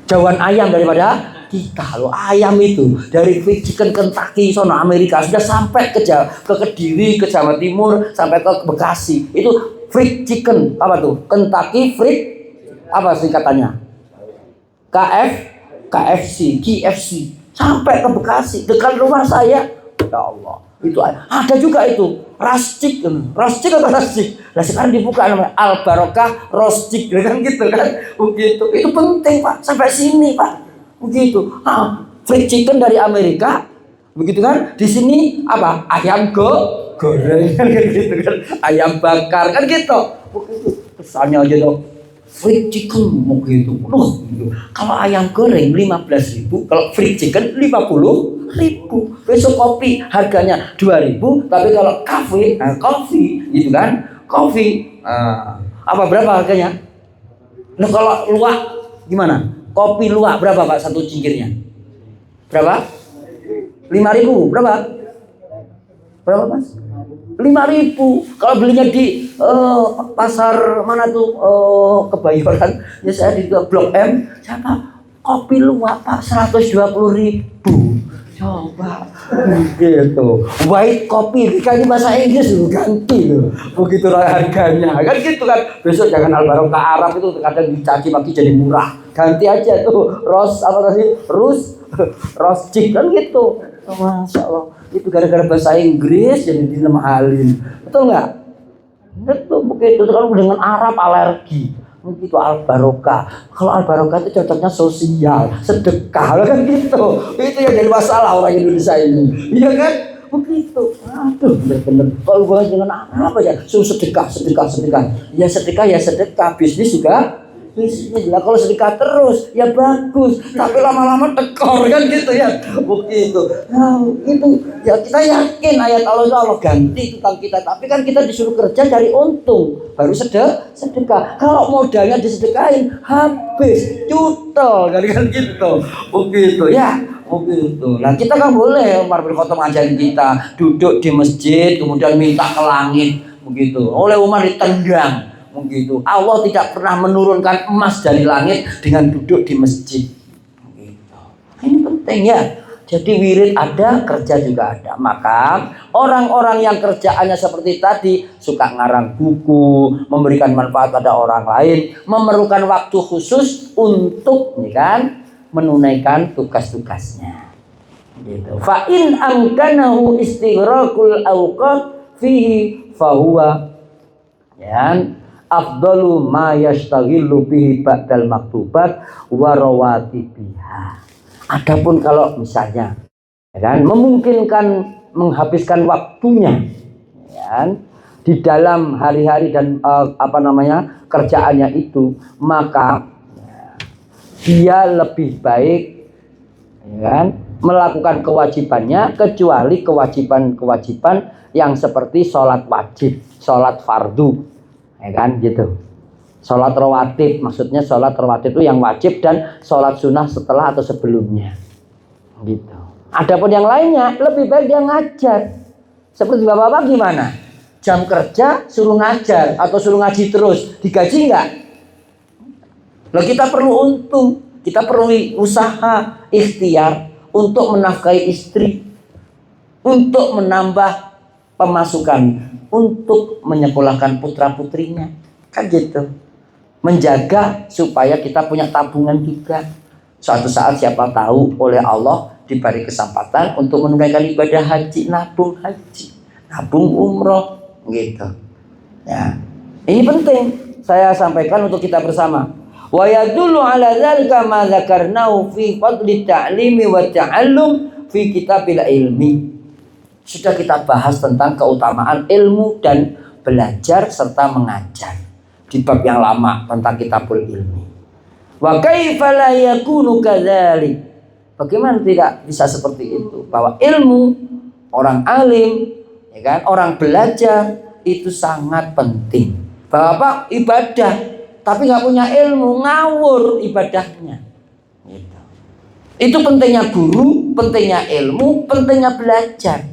Jauhan ayam daripada kita loh. Ayam itu dari fried chicken Kentucky, sono Amerika sudah sampai ke Kediri, ke Jawa Timur, sampai ke Bekasi. Itu fried chicken apa tuh? Kentucky fried apa singkatannya? KFC. Sampai ke Bekasi, dekat rumah saya. Ya Allah, itu ada juga itu roast chicken atau roast chicken. Nah sekarang dibuka namanya Al Barokah roast chicken kan gitu kan, begitu. Itu penting Pak, sampai sini Pak, begitu. Fried chicken dari Amerika, begitu kan. Di sini apa? Ayam goreng kan gitu kan, ayam bakar kan gitu. Begitu. Kesannya aja dong. Fried chicken begitu, gitu. Kalau ayam goreng 15.000, kalau fried chicken 50.000. Besok kopi harganya 2.000, tapi kalau kopi gitu kan, kopi. Apa berapa harganya? Nah kalau luwak gimana? Kopi luwak berapa Pak satu cingkirnya? Berapa? 5.000. Berapa? Berapa Mas? 5.000. Kalau belinya di pasar mana tuh Kebayoran, ya saya di Blok M, siapa? Kopi luwak Pak 120.000. Coba gitu. White kopi dikali bahasa Inggris loh, ganti loh. Begitu harganya. Kan gitu kan. Besok jangan Al-Barokah Arab itu kadang dicaci maki jadi murah. Ganti aja tuh Ros apa tadi? Ros Chick kan gitu. Oh, Masya Allah. Itu gara-gara bahasa Inggris jadi dinamahalin. Betul nggak? Betul begitu. Kalau dengan Arab alergi. Begitu Al-Barokah. Kalau Al-Barokah itu cocoknya sosial, sedekah kan gitu. Itu yang jadi masalah orang Indonesia ini. Iya kan? Begitu. Aduh, bener-bener. Kalau hubungan dengan apa ya? Suruh sedekah. Ya sedekah. Bisnis juga. Bismillah, kalau sedekah terus ya bagus, tapi lama-lama tekor kan gitu ya, begitu. Nah, itu ya kita yakin ayat Allah ganti utang kita, tapi kan kita disuruh kerja cari untung, baru sedekah. Kalau modalnya disedekahin habis, cutel kan gitu, begitu ya. Begitu. Nah kita kan boleh Umar bin Khattab ngajarin kita duduk di masjid kemudian minta ke langit, begitu. Oleh Umar ditendang. Begitu. Allah tidak pernah menurunkan emas dari langit dengan duduk di masjid. Begitu. Ini penting ya. Jadi wirid ada, kerja juga ada. Maka orang-orang yang kerjaannya seperti tadi, suka ngarang buku, memberikan manfaat pada orang lain, memerlukan waktu khusus untuk, ya kan, menunaikan tugas-tugasnya. Gitu. Fa in amkanahu istighraqul awqat fihi fahuwa ya afdalu ma yastaghillu bihi ba'dal maktubat wa rawatibiha. Adapun kalau misalnya ya kan memungkinkan menghabiskan waktunya ya kan, di dalam hari-hari dan kerjaannya itu, maka dia lebih baik ya kan melakukan kewajibannya, kecuali kewajiban-kewajiban yang seperti sholat wajib, sholat fardu. Ya kan gitu. Sholat rawatib, maksudnya sholat rawatib itu yang wajib dan sholat sunnah setelah atau sebelumnya gitu. Adapun yang lainnya lebih baik dia ngajar. Seperti bapak-bapak gimana? Jam kerja suruh ngajar atau suruh ngaji terus, digaji nggak? Loh, kita perlu untung, kita perlu usaha ikhtiar untuk menafkahi istri, untuk menambah pemasukan, untuk menyekolahkan putra-putrinya, kan gitu. Menjaga supaya kita punya tabungan juga. Suatu saat siapa tahu oleh Allah diberi kesempatan untuk menunaikan ibadah haji, nabung umroh, gitu. Ya, ini penting saya sampaikan untuk kita bersama. Wa yadullu ala dzalika ma dzakarnahu fi fadli ta'limi wa ta'allum fi kitabil ilmi. Sudah kita bahas tentang keutamaan ilmu dan belajar serta mengajar di bab yang lama tentang kitabul ilmi. Wa kaifa la yakunu kadzalik? Bagaimana tidak bisa seperti itu? Bahwa ilmu, orang alim, ya kan, orang belajar itu sangat penting. Bapak ibadah tapi nggak punya ilmu, ngawur ibadahnya. Gitu. Itu pentingnya guru, pentingnya ilmu, pentingnya belajar.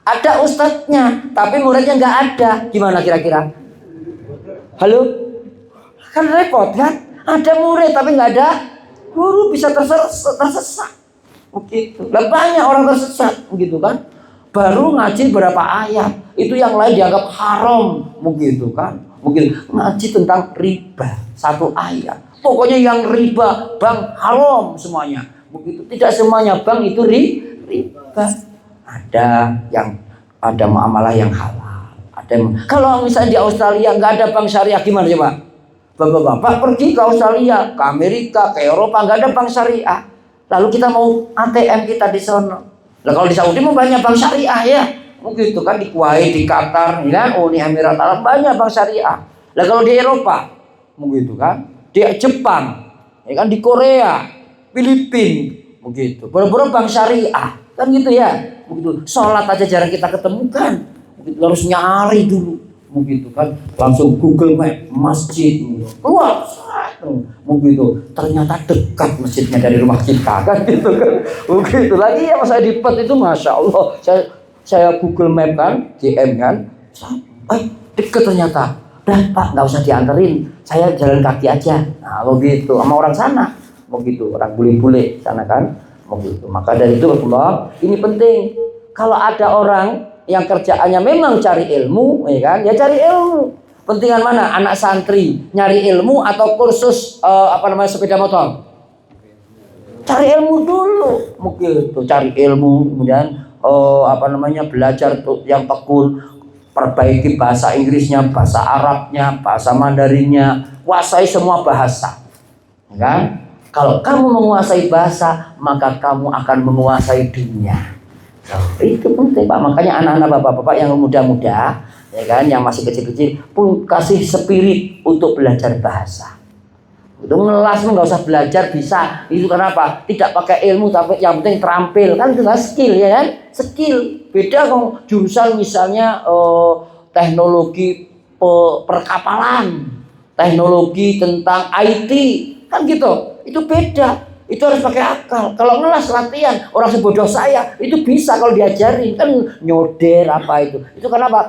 Ada ustadznya, tapi muridnya nggak ada. Gimana kira-kira? Halo? Kan repot kan? Ada murid tapi nggak ada guru, bisa tersesat. Begitu. Lah banyak orang tersesat, begitu kan? Baru ngaji berapa ayat, itu yang lain dianggap haram, begitu kan? Mungkin ngaji tentang riba, satu ayat. Pokoknya yang riba, bank haram semuanya. Begitu. Tidak semuanya bank itu riba. Ada muamalah yang halal. Kalau misalnya di Australia nggak ada bank syariah, gimana coba? Bapak-bapak pergi ke Australia, ke Amerika, ke Eropa, nggak ada bank syariah. Lalu kita mau ATM kita di sana. Nah kalau di Saudi mau banyak bank syariah ya, begitu kan, di Kuwait, di Qatar, ya, Uni Emirat Arab banyak bank syariah. Nah kalau di Eropa, begitu kan, di Jepang, ya kan, di Korea, Filipina, begitu. Beberapa bank syariah, kan gitu ya. Begitu. Sholat aja jarang kita ketemukan, begitu, harus nyari dulu. begitu kan, langsung Google Map masjid, keluar, begitu, ternyata dekat masjidnya dari rumah kita kan gitu kan, begitu lagi ya pas saya di Perth itu masya Allah, saya Google Map kan, GM kan, dekat ternyata, dah Pak nggak usah dianterin, saya jalan kaki aja, nah begitu, sama orang sana, begitu, orang bule-bule sana kan, begitu, maka dari itu Allah, ini penting, kalau ada orang yang kerjaannya memang cari ilmu, ya kan? Ya cari ilmu. Pentingan mana? Anak santri nyari ilmu atau kursus sepeda motor? Cari ilmu dulu, mungkin itu cari ilmu, kemudian belajar tuh yang tekun, perbaiki bahasa Inggrisnya, bahasa Arabnya, bahasa Mandarinnya, kuasai semua bahasa, ya kan? Kalau kamu menguasai bahasa, maka kamu akan menguasai dunia. Itu penting Pak, makanya anak-anak bapak-bapak yang muda-muda, ya kan, yang masih kecil-kecil pun kasih spirit untuk belajar bahasa. Itu ngelas nggak usah belajar bisa. Itu kenapa? Tidak pakai ilmu tapi yang penting terampil kan, itu skill ya kan, skill. Beda kalau jurusan misalnya teknologi perkapalan, teknologi tentang IT kan gitu. Itu beda. Itu harus pakai akal. Kalau ngelas latihan, orang sebodoh saya itu bisa kalau diajarin kan nyoder apa itu. Itu kenapa?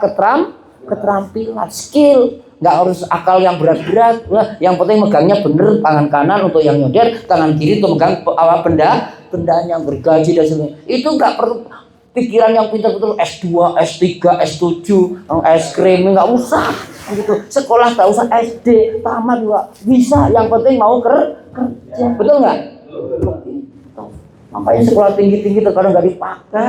Keterampilan, skill. Nggak harus akal yang berat-berat. Yang penting megangnya bener, tangan kanan untuk yang nyoder, tangan kiri untuk megang benda yang bergaji dan sebagainya. Itu nggak perlu pikiran yang pintar-pintar S2, S3, S7, es krim nggak usah. Gitu. Sekolah nggak usah SD, tamat juga bisa. Yang penting mau kerja, betul nggak? Makanya sekolah tinggi-tinggi terkadang nggak dipakai,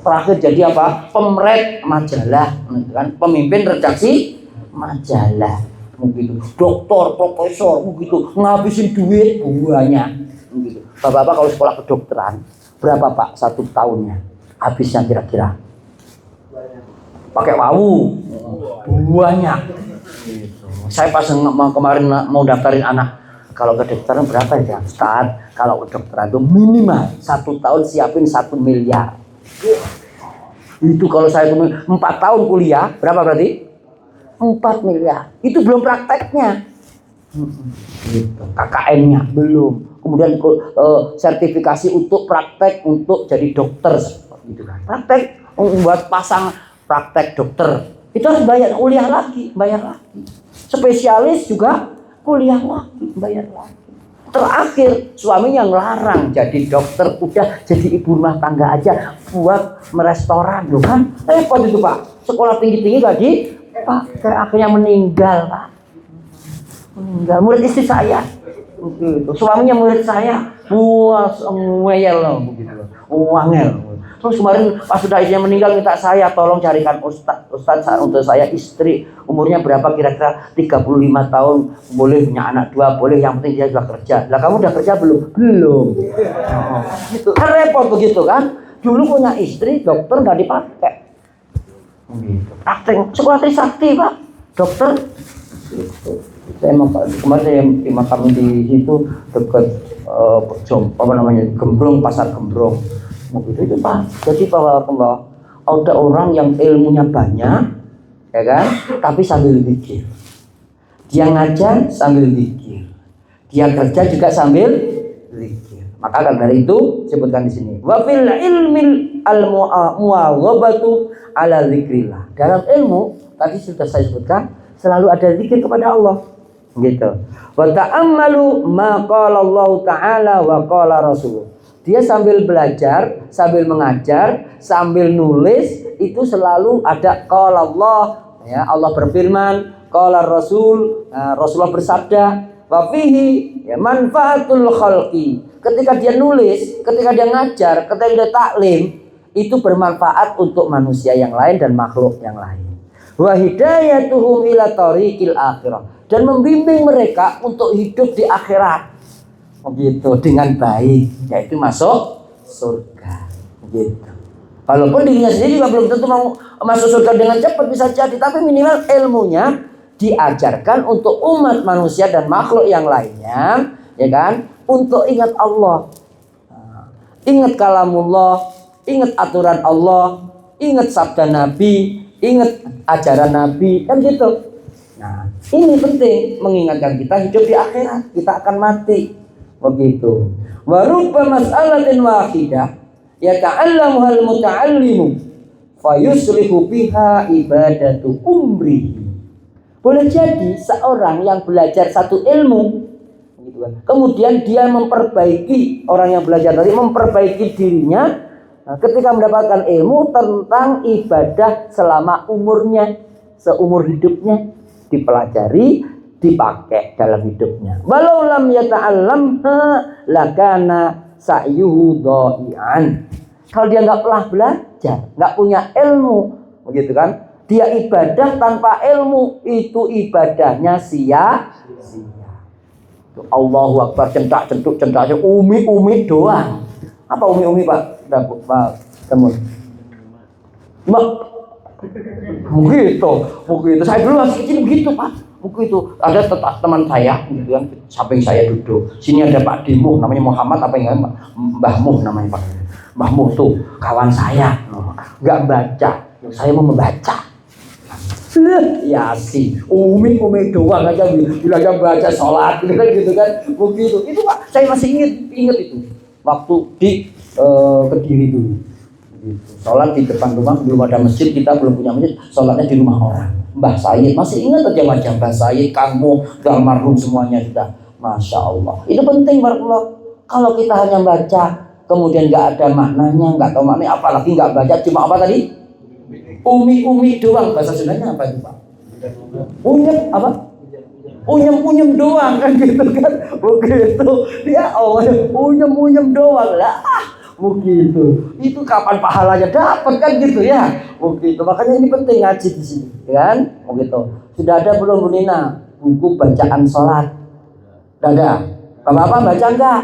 terakhir jadi apa? Pemret majalah, kan? Pemimpin redaksi majalah, begitu. Doktor, profesor, begitu. Ngabisin duit banyak, begitu. Bapak-bapak kalau sekolah kedokteran berapa Pak satu tahunnya? Habisnya kira-kira? Pakai wawu, banyak. Gitu. Saya pas kemarin mau daftarin anak. Kalau kedokteran berapa ya Ustaz? Kalau kedokteran itu minimal 1 tahun siapin 1 miliar. Itu kalau saya 4 tahun kuliah, berapa berarti? 4 miliar. Itu belum prakteknya. Gitu. KKN-nya belum. Kemudian sertifikasi untuk praktek untuk jadi dokter. Gitu kan. Praktek buat pasang praktek dokter. Itu harus bayar kuliah lagi, bayar lagi. Spesialis juga kuliah lagi, bayar lagi. Terakhir suaminya ngelarang jadi dokter, udah jadi ibu rumah tangga aja buat merestoran, loh kan repot itu Pak. Sekolah tinggi-tinggi gak dipakai, akhirnya meninggal Pak. Meninggal, murid istri saya begitu. Suaminya murid saya, wah ngeyel loh begitu, wangel. Terus kemarin pas sudah istrinya meninggal minta saya tolong carikan Ustaz untuk saya istri umurnya berapa kira-kira 35 tahun, boleh punya anak 2, boleh, yang penting dia sudah kerja. Lah kamu udah kerja belum? Belum. Gitu. Kan repot begitu kan? Dulu punya istri dokter nggak dipakai. Gitu. Praktek sekolah Trisakti Pak, dokter. Gitu. Saya kemarin saya makam di situ dekat Gembrong, pasar Gembrong. Begitu itu Pak. Jadi bahwa ada orang yang ilmunya banyak, ya kan? Tapi sambil mikir. Dia ngajar sambil mikir. Dia kerja juga sambil mikir. Maka karena itu sebutkan di sini. Wa fil ilmil al-muawabatu ala dzikrillah. Dalam ilmu tadi sudah saya sebutkan selalu ada zikir kepada Allah. Gitu. Wa ta'ammalu ma qala Allah Ta'ala wa qala Rasul. Dia sambil belajar, sambil mengajar, sambil nulis, itu selalu ada qala Allah, ya, Allah berfirman, qala Rasul, Rasulullah bersabda, wa fihi ya manfaatul khalqi. Ketika dia nulis, ketika dia ngajar, ketika dia taklim, itu bermanfaat untuk manusia yang lain dan makhluk yang lain. Wa hidayatuhum ila tariqil akhirah, dan membimbing mereka untuk hidup di akhirat. Begitu dengan baik, yaitu masuk surga. Begitu. Walaupun dirinya sendiri juga belum tentu mau masuk surga dengan cepat, bisa jadi, tapi minimal ilmunya diajarkan untuk umat manusia dan makhluk yang lainnya, ya kan? Untuk ingat Allah, ingat kalamullah, ingat aturan Allah, ingat sabda Nabi, ingat ajaran Nabi, kan gitu. Nah, ini penting mengingatkan kita hidup di akhirat, kita akan mati. Begitu. Wa rubba mas'alatin wahidah yata'allamuhal muta'allimu fayuslihu biha ibadatu umri. Boleh jadi seorang yang belajar satu ilmu, gitu kan, kemudian dia memperbaiki, orang yang belajar tadi memperbaiki dirinya ketika mendapatkan ilmu tentang ibadah selama umurnya, seumur hidupnya dipelajari, dipakai dalam hidupnya. Walau lam yata'allamha lakana sa'yuhu dha'i'an. Kalau dia nggak pernah belajar, nggak punya ilmu, begitu kan? Dia ibadah tanpa ilmu, itu ibadahnya sia-sia. Allahu Akbar, centak-centuk, umi-umi doang. Apa umi-umi Pak? Pak Temun. Mbak, begitu. Saya dulu masih kecil begitu Pak. Begitu. Ada teman saya, gitu kan, samping saya duduk. Sini ada Pak Dimuh, namanya Muhammad apa yang Mbah Muh namanya Pak. Mbah Muh tuh kawan saya, nggak baca. Saya mau membaca. Yasin, umi doang aja, bila baca sholat, gitu kan, begitu. Itu Pak, saya masih ingat itu. Waktu di Kediri dulu. Sholat di depan rumah, belum ada masjid, kita belum punya masjid, sholatnya di rumah orang. Mbah Said, masih ingat aja wajah Mbah Said, Kangmo, almarhum semuanya kita. Masya Allah. Itu penting barakallah. Kalau kita hanya baca, kemudian nggak ada maknanya, nggak tahu maknanya, apalagi nggak baca, cuma apa tadi? Umi doang, bahasa Sundanya apa itu Pak? Unyem apa? Unyem doang kan gitu kan? Begitu. Ya Allah, unyem doang lah. Begitu. Itu kapan pahalanya dapat kan gitu ya? Begitu. Makanya ini penting ngaji di sini, kan? Begitu. Sudah ada belum Bu Nina buku bacaan sholat? Sudah ada. Bapak-bapak baca enggak?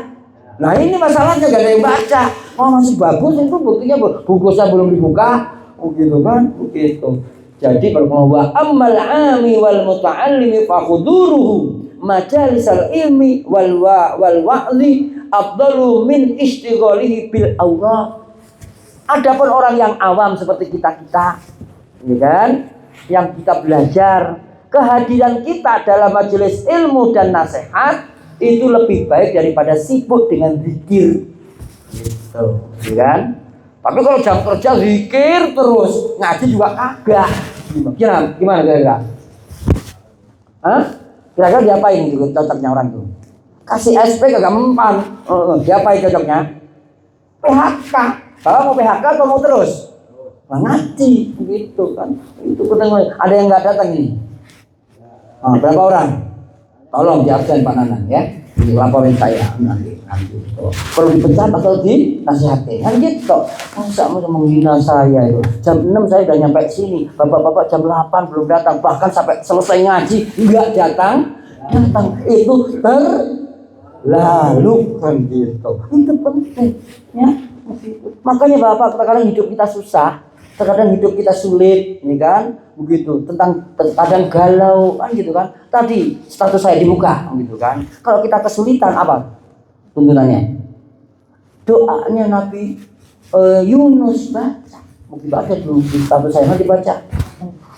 Nah ini masalahnya gak ada yang baca. Oh masih bagus itu buktinya, bungkusnya belum dibuka. Begitu kan? Begitu. Jadi bahwa ammal ami wal muta'allimi fakhuduruhu majalisal ilmi wal wa'li afdalu min istighalihi bil Allah. Adapun orang yang awam seperti kita, ya kan? Yang kita belajar, kehadiran kita dalam majelis ilmu dan nasihat itu lebih baik daripada sibuk dengan zikir. Gitu, ya kan? Tapi kalau jam kerja zikir terus, ngaji juga kagak. Gimana kira-kira? Hah? Kira-kira diapain itu cocoknya orang itu? Kasih SP kagak mempan. Diapain cocoknya? PHK. Kalau mau PHK atau mau terus? Ngaji gitu kan. Itu penting. Ada yang nggak datang ini? Berapa orang? Tolong di absen Pak Nanan ya. Laporin saya nanti. Perlu dipecat atau dinasihati kan gitu. Masa mau menghina saya itu. Jam 6 saya udah nyampe sini, bapak-bapak jam 8 belum datang, bahkan sampai selesai ngaji enggak datang. Itu berlalu kan gitu. Itu penting ya. Makanya Bapak, terkadang hidup kita susah, terkadang hidup kita sulit, ini kan begitu. Kadang galau kan gitu kan. Tadi status saya dibuka gitu kan. Kalau kita kesulitan apa tuntunannya? Doanya Nabi Yunus baca, mau dibaca dulu di status saya nanti baca.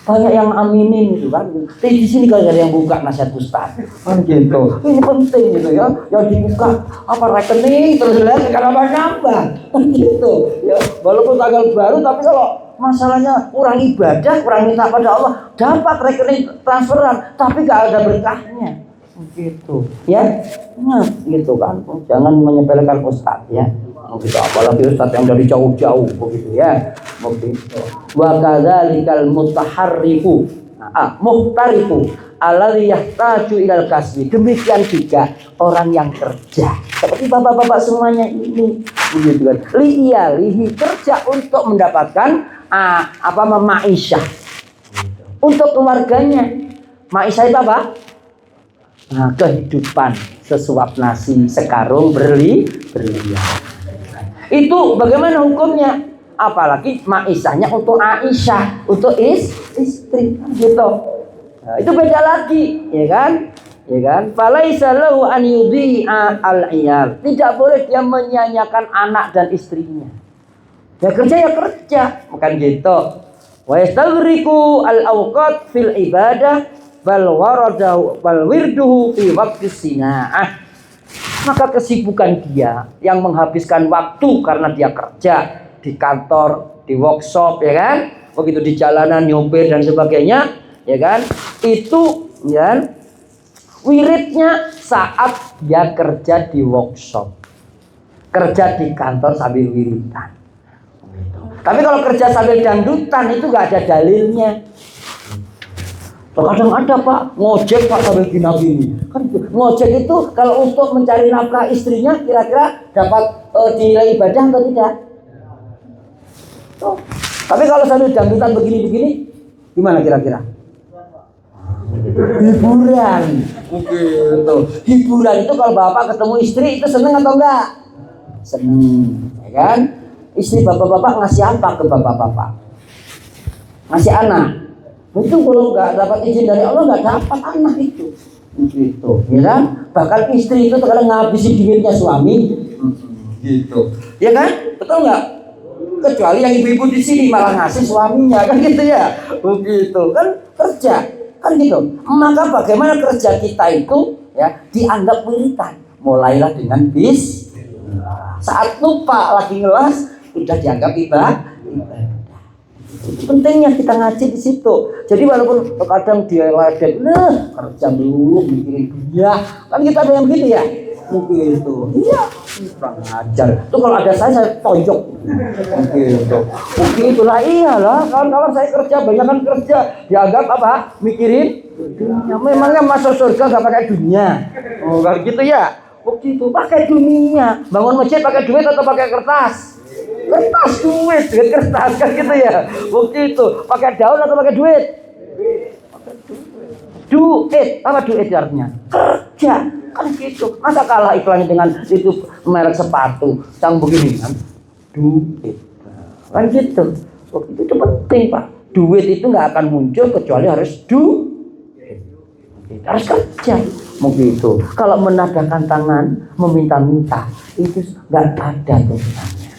Banyak yang aminin gitu kan. Tapi di sini kalau ada yang buka nasihat Ustaz kan gitu. Ini penting gitu ya. Yang dibuka apa rekening terus lihat kalau nambah kan gitu. Ya walaupun tanggal baru tapi kalau masalahnya kurang ibadah, kurang minta pada Allah, dapat rekening transferan tapi gak ada berkahnya. Gitu. Ya. Nah, gitu kan. Jangan menyepelekan Ustaz ya. Begitu, apalagi Ustaz yang dari jauh-jauh begitu ya. Begitu. Wa kadzalikal mutaharrifu muhtarifu alladhi yahtaju ilal kasbi. Demikian juga orang yang kerja. Seperti bapak-bapak semuanya ini begitu kan. Lihi kerja untuk mendapatkan ma'isyah. Untuk keluarganya. Ma'isyah itu apa? Kehidupan sesuap nasi sekarung berlian. Itu bagaimana hukumnya? Apalagi ma'isyahnya untuk Aisyah, untuk istri gitu. Nah, itu beda lagi, ya kan? Ya kan? Falaisa lahu an yudhi'a al-iyal. Tidak boleh dia menyanyiakan anak dan istrinya. Ya kerja, bukan gitu. Wa yastaghriqu al-awqat fil ibadah bal wirduhu fi waqti sina'ah. Maka kesibukan dia yang menghabiskan waktu karena dia kerja di kantor, di workshop, ya kan, begitu di jalanan nyopir dan sebagainya, ya kan, itu ya wiridnya saat dia kerja di workshop, kerja di kantor sambil wiridan. Tapi kalau kerja sambil dangdutan itu nggak ada dalilnya. Kadang ada Pak, ngojek Pak sambil gini-gini. Kan ngojek itu kalau untuk mencari nafkah istrinya kira-kira dapat nilai ibadah atau tidak? Tuh. Tapi kalau sambil dangdutan begini-begini, gimana kira-kira? Hiburan. Gitu. Hiburan itu kalau bapak ketemu istri itu seneng atau enggak? Seneng, ya kan? Istri bapak-bapak ngasih apa ke bapak-bapak? Ngasih anak. Itu kalau nggak dapat izin dari Allah nggak dapat anak itu, gitu, ya kan? Bahkan istri itu terkadang ngabisin duitnya suami, gitu, ya kan? Betul nggak? Kecuali yang ibu-ibu di sini malah ngasih suaminya, kan gitu ya? Begitu, kan kerja, kan gitu. Maka bagaimana kerja kita itu ya dianggap wiridan? Mulailah dengan saat lupa lagi ngelas udah dianggap ibadah. Pentingnya kita ngaji di situ. Jadi walaupun kadang dia ledek, kerja dulu mikirin dunia, kan kita ada yang begitu ya, mungkin itu, iya, kurang ajar. Itu kalau ada saya tonjok, mungkin itu, itulah iyalah. Kawan-kawan saya kerja, banyak kan kerja, dianggap apa? Mikirin dunia. Memangnya masuk surga gak pakai dunia? Oh, kalau gitu ya, begitu, pakai dunia. Bangun masjid pakai duit atau pakai kertas? Kertas, duit kertas, kan gitu ya. Begitu, pakai daun atau pakai duit? Duit, apa duit artinya? Kerja, kan gitu. Masa kalah iklannya dengan itu merek sepatu, yang begini kan? Duit, kan gitu. Begitu itu penting Pak. Duit itu nggak akan muncul kecuali harus harus kerja. Begitu. Kalau menadahkan tangan, meminta-minta, itu nggak ada tulisannya.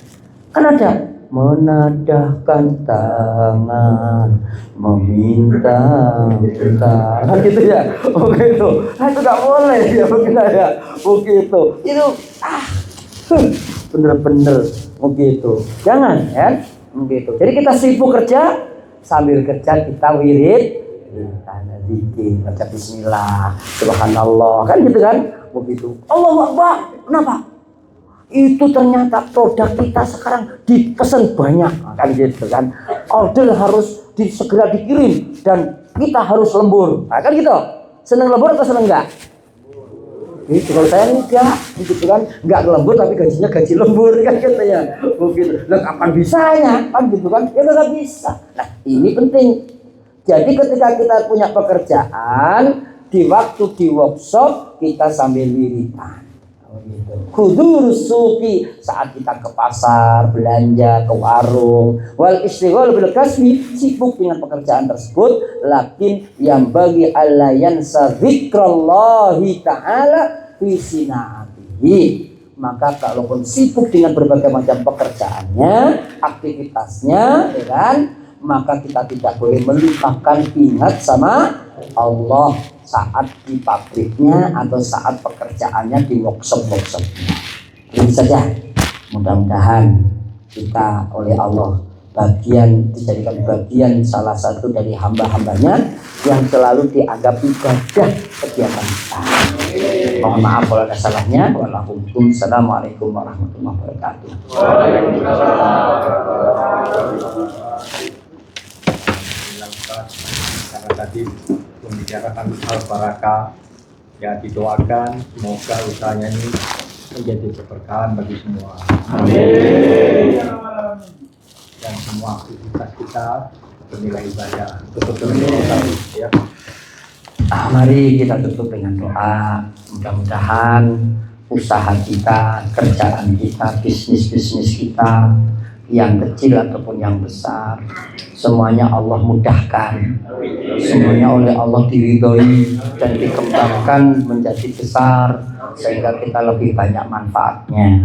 Kan ada menadahkan tangan meminta-minta, kan gitu ya, begitu. Nah, itu nggak boleh ya, begitu ya, begitu. Itu bener-bener begitu. Jangan ya, begitu. Jadi kita sibuk kerja, sambil kerja kita wirid, zikir, baca bismillah, subhanallah, kan gitu kan, begitu. Allahu Akbar, kenapa? Itu ternyata produk kita sekarang dipesan banyak, kan gitu kan, order harus segera dikirim dan kita harus lembur, nah, kan gitu. Seneng lembur atau seneng enggak? Itu kalau saya enggak, gitu kan, enggak lembur tapi gajinya gaji lembur, kan gitu ya, begitu. Lah kapan bisanya, kan gitu kan, ya nggak bisa. Nah ini penting. Jadi ketika kita punya pekerjaan, di waktu di workshop kita sambil wiridan. Kudur suki, saat kita ke pasar, belanja, ke warung, wal istighol bil kasbi, sibuk dengan pekerjaan tersebut, lakin yang bagi Allah yansa zikrallahi ta'ala fi sina'atihi. Maka kalaupun sibuk dengan berbagai macam pekerjaannya, aktivitasnya, ya kan, maka kita tidak boleh melupakan ingat sama Allah saat di pabriknya atau saat pekerjaannya di workshop-workshopnya. Ini saja, mudah-mudahan kita oleh Allah dijadikan bagian salah satu dari hamba-hambanya yang selalu dianggap ibadah kegiatan kita. Mohon maaf kalau ada salahnya. Wassalamualaikum warahmatullahi wabarakatuh. Karena tadi membicarakan hal barakah, ya didoakan semoga usahanya ini menjadi keberkahan bagi semua. Amin. Dan semua aktivitas kita bernilai ibadah. Tutup dulu ya. Mari kita tutup dengan doa. Mudah-mudahan usaha kita, kerjaan kita, bisnis-bisnis kita, yang kecil ataupun yang besar, semuanya Allah mudahkan, semuanya oleh Allah diridhoi dan dikembangkan menjadi besar sehingga kita lebih banyak manfaatnya,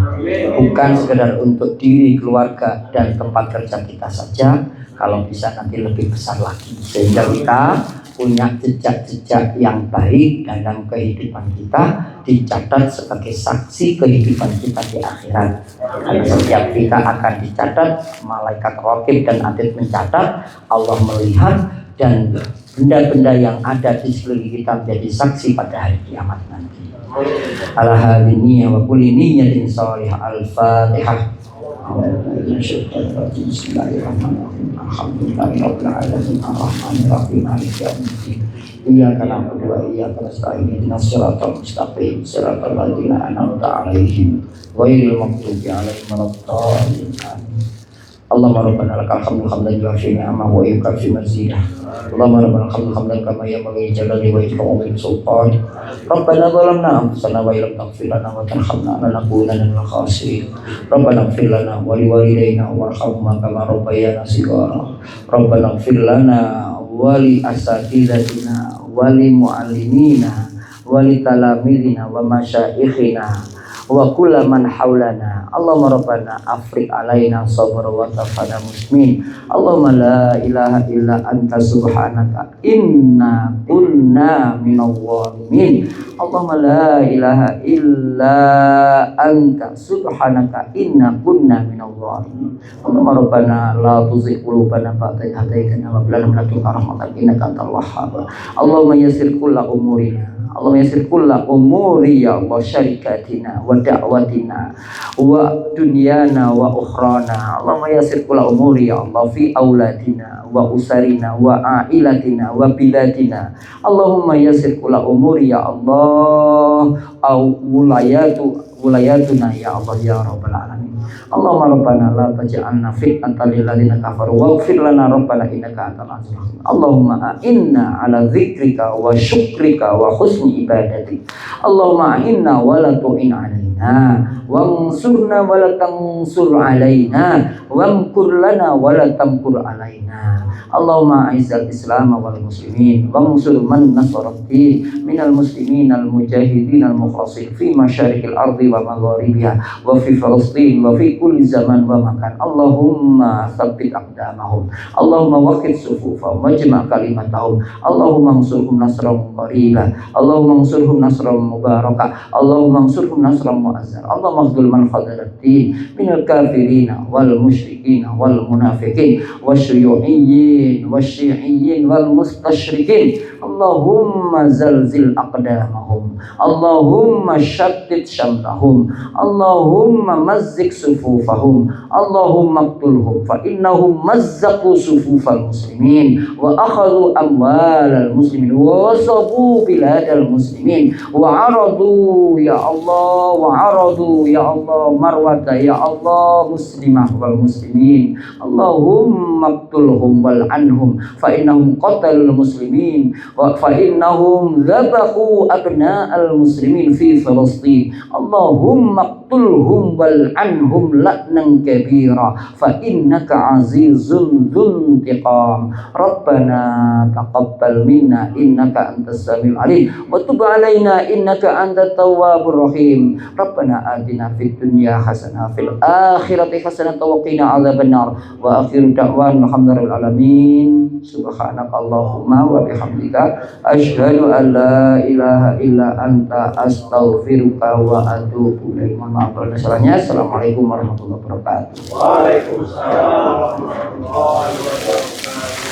bukan sekedar untuk diri, keluarga dan tempat kerja kita saja, kalau bisa nanti lebih besar lagi, sehingga kita punya jejak-jejak yang baik dalam kehidupan kita, dicatat sebagai saksi kehidupan kita di akhirat. Karena setiap kita akan dicatat, malaikat raqib dan atid mencatat, Allah melihat, dan benda-benda yang ada di sekeliling kita menjadi saksi pada hari kiamat nanti. Ala hadiniya wa kulli niyatin shalihah. Al-Fatihah. Bismillahirrahmanirrahim. Alhamdulillahirabbil alamin. Arrahmanirrahim. Maliki yaumiddin. Iyyaka na'budu wa iyyaka nasta'in. Ihdinas siratal mustaqim. Siratal ladzina an'amta 'alaihim ghairil maghdubi 'alaihim waladdallin. Allahumma rabbana lakal hamdu hamdan yuwafi ni'amahu wa yukafi mazidah. Allahumma rabbana lakal hamdu hamdan kama yanbaghi li jalali wajhika sultan. Rabbana zalamna anfusana wa illam taghfir lana wa tarhamna lanakunanna minal khasirin. Rabbana ighfir lana wa liwalidayna warhamhuma kama rabbayana shighara. Rabbana ighfir lana wa li asatidatina wa li muallimina wa li talamidina wa masyaikhina wa kulla man haulana. Allahumma rabbana afriq alaina sabra wa tafana muslimin. Allahumma la ilaha illa anta subhanaka inna kunna minal zalimin. Allahumma la ilaha illa anta subhanaka inna kunna minal zalimin. Allahumma rabbana la tuzigh qulubana ba'da idh hadaytana wa hab lana min ladunka rahmatan innaka antal wahhab. Allahumma yassir kulla umurina. Allahumma yassir kulla umuri ya Allah, syarikatina wa da'watina wa dunyana wa ukhrana. Allahumma yassir kulla umuri ya Allah fi auladina wa usarina wa ailatina wa biladina. Allahumma yassir kulla umuri ya Allah au wilayatuna ya Allah ya rabbal alamin. Allahumma rabbana la taj'alna fitnatan lil ladzina kafaru waghfir lana rabbana innaka antal azizul hakim. Allahumma a'inna ala dzikrika wa syukrika wa husni ibadatik. Allahumma a'inna wa la tu'in alaina wansurna wa la tansur alaina wamkur lana wa la tamkur alaina. Allahumma a'izzal islam wal muslimin wansur man nasaraddin minal muslimin al mujahidin al mukhlasin fi masyariqil ardi wa magharibiha wa fi Filistin wa fi kulli zaman wa makan. Allahumma tsabbit aqdamahum. Allahumma waqid sufufahum wajma' kalimatahum. Allahumma ansurhum nasran qariba. Allahumma ansurhum nasran mubaraka. Allahumma ansurhum nasran mu'azzar. Allahumma akhdhul man khadaraddin minal kafirina wal musyrikin wal munafiqin wasyuyu'iyyin wasyi'iyyin wal mustashrikin. Allahumma zalzil aqdamahum. Allahumma shattit syamlahum. Allahumma mazzik sufufahum. Allahumma qtulhum fa innahum mazzaqu sufufal muslimin wa akhadhu amwalal muslimin wa wasabu biladal muslimin wa aradu ya Allah wa aradu ya Allah marwata ya Allah muslimah wal muslimin. Allahumma qtulhum wal anhum fa innahum qatalul muslimin wa fa innahum dhabahu abna'al muslimin fi Filistin. Allahumma qtulhum wal anhum la'nan kabira fa innaka azizun dzuntiqam. Rabbana taqabbal minna innaka antas samiul alim wa tub alaina innaka antat tawwabur rahim. Rabbana atina fid dunya hasanah fil akhirati hasanah wa qina adzabannar. Wa akhiru da'wana alhamdulillahi alamin. Subhanakallahumma wa bihamdika asyhadu an la ilaha illa anta astaghfiruka wa atubu ilaik. Assalamualaikum warahmatullahi wabarakatuh. Waalaikumsalam warahmatullahi wabarakatuh.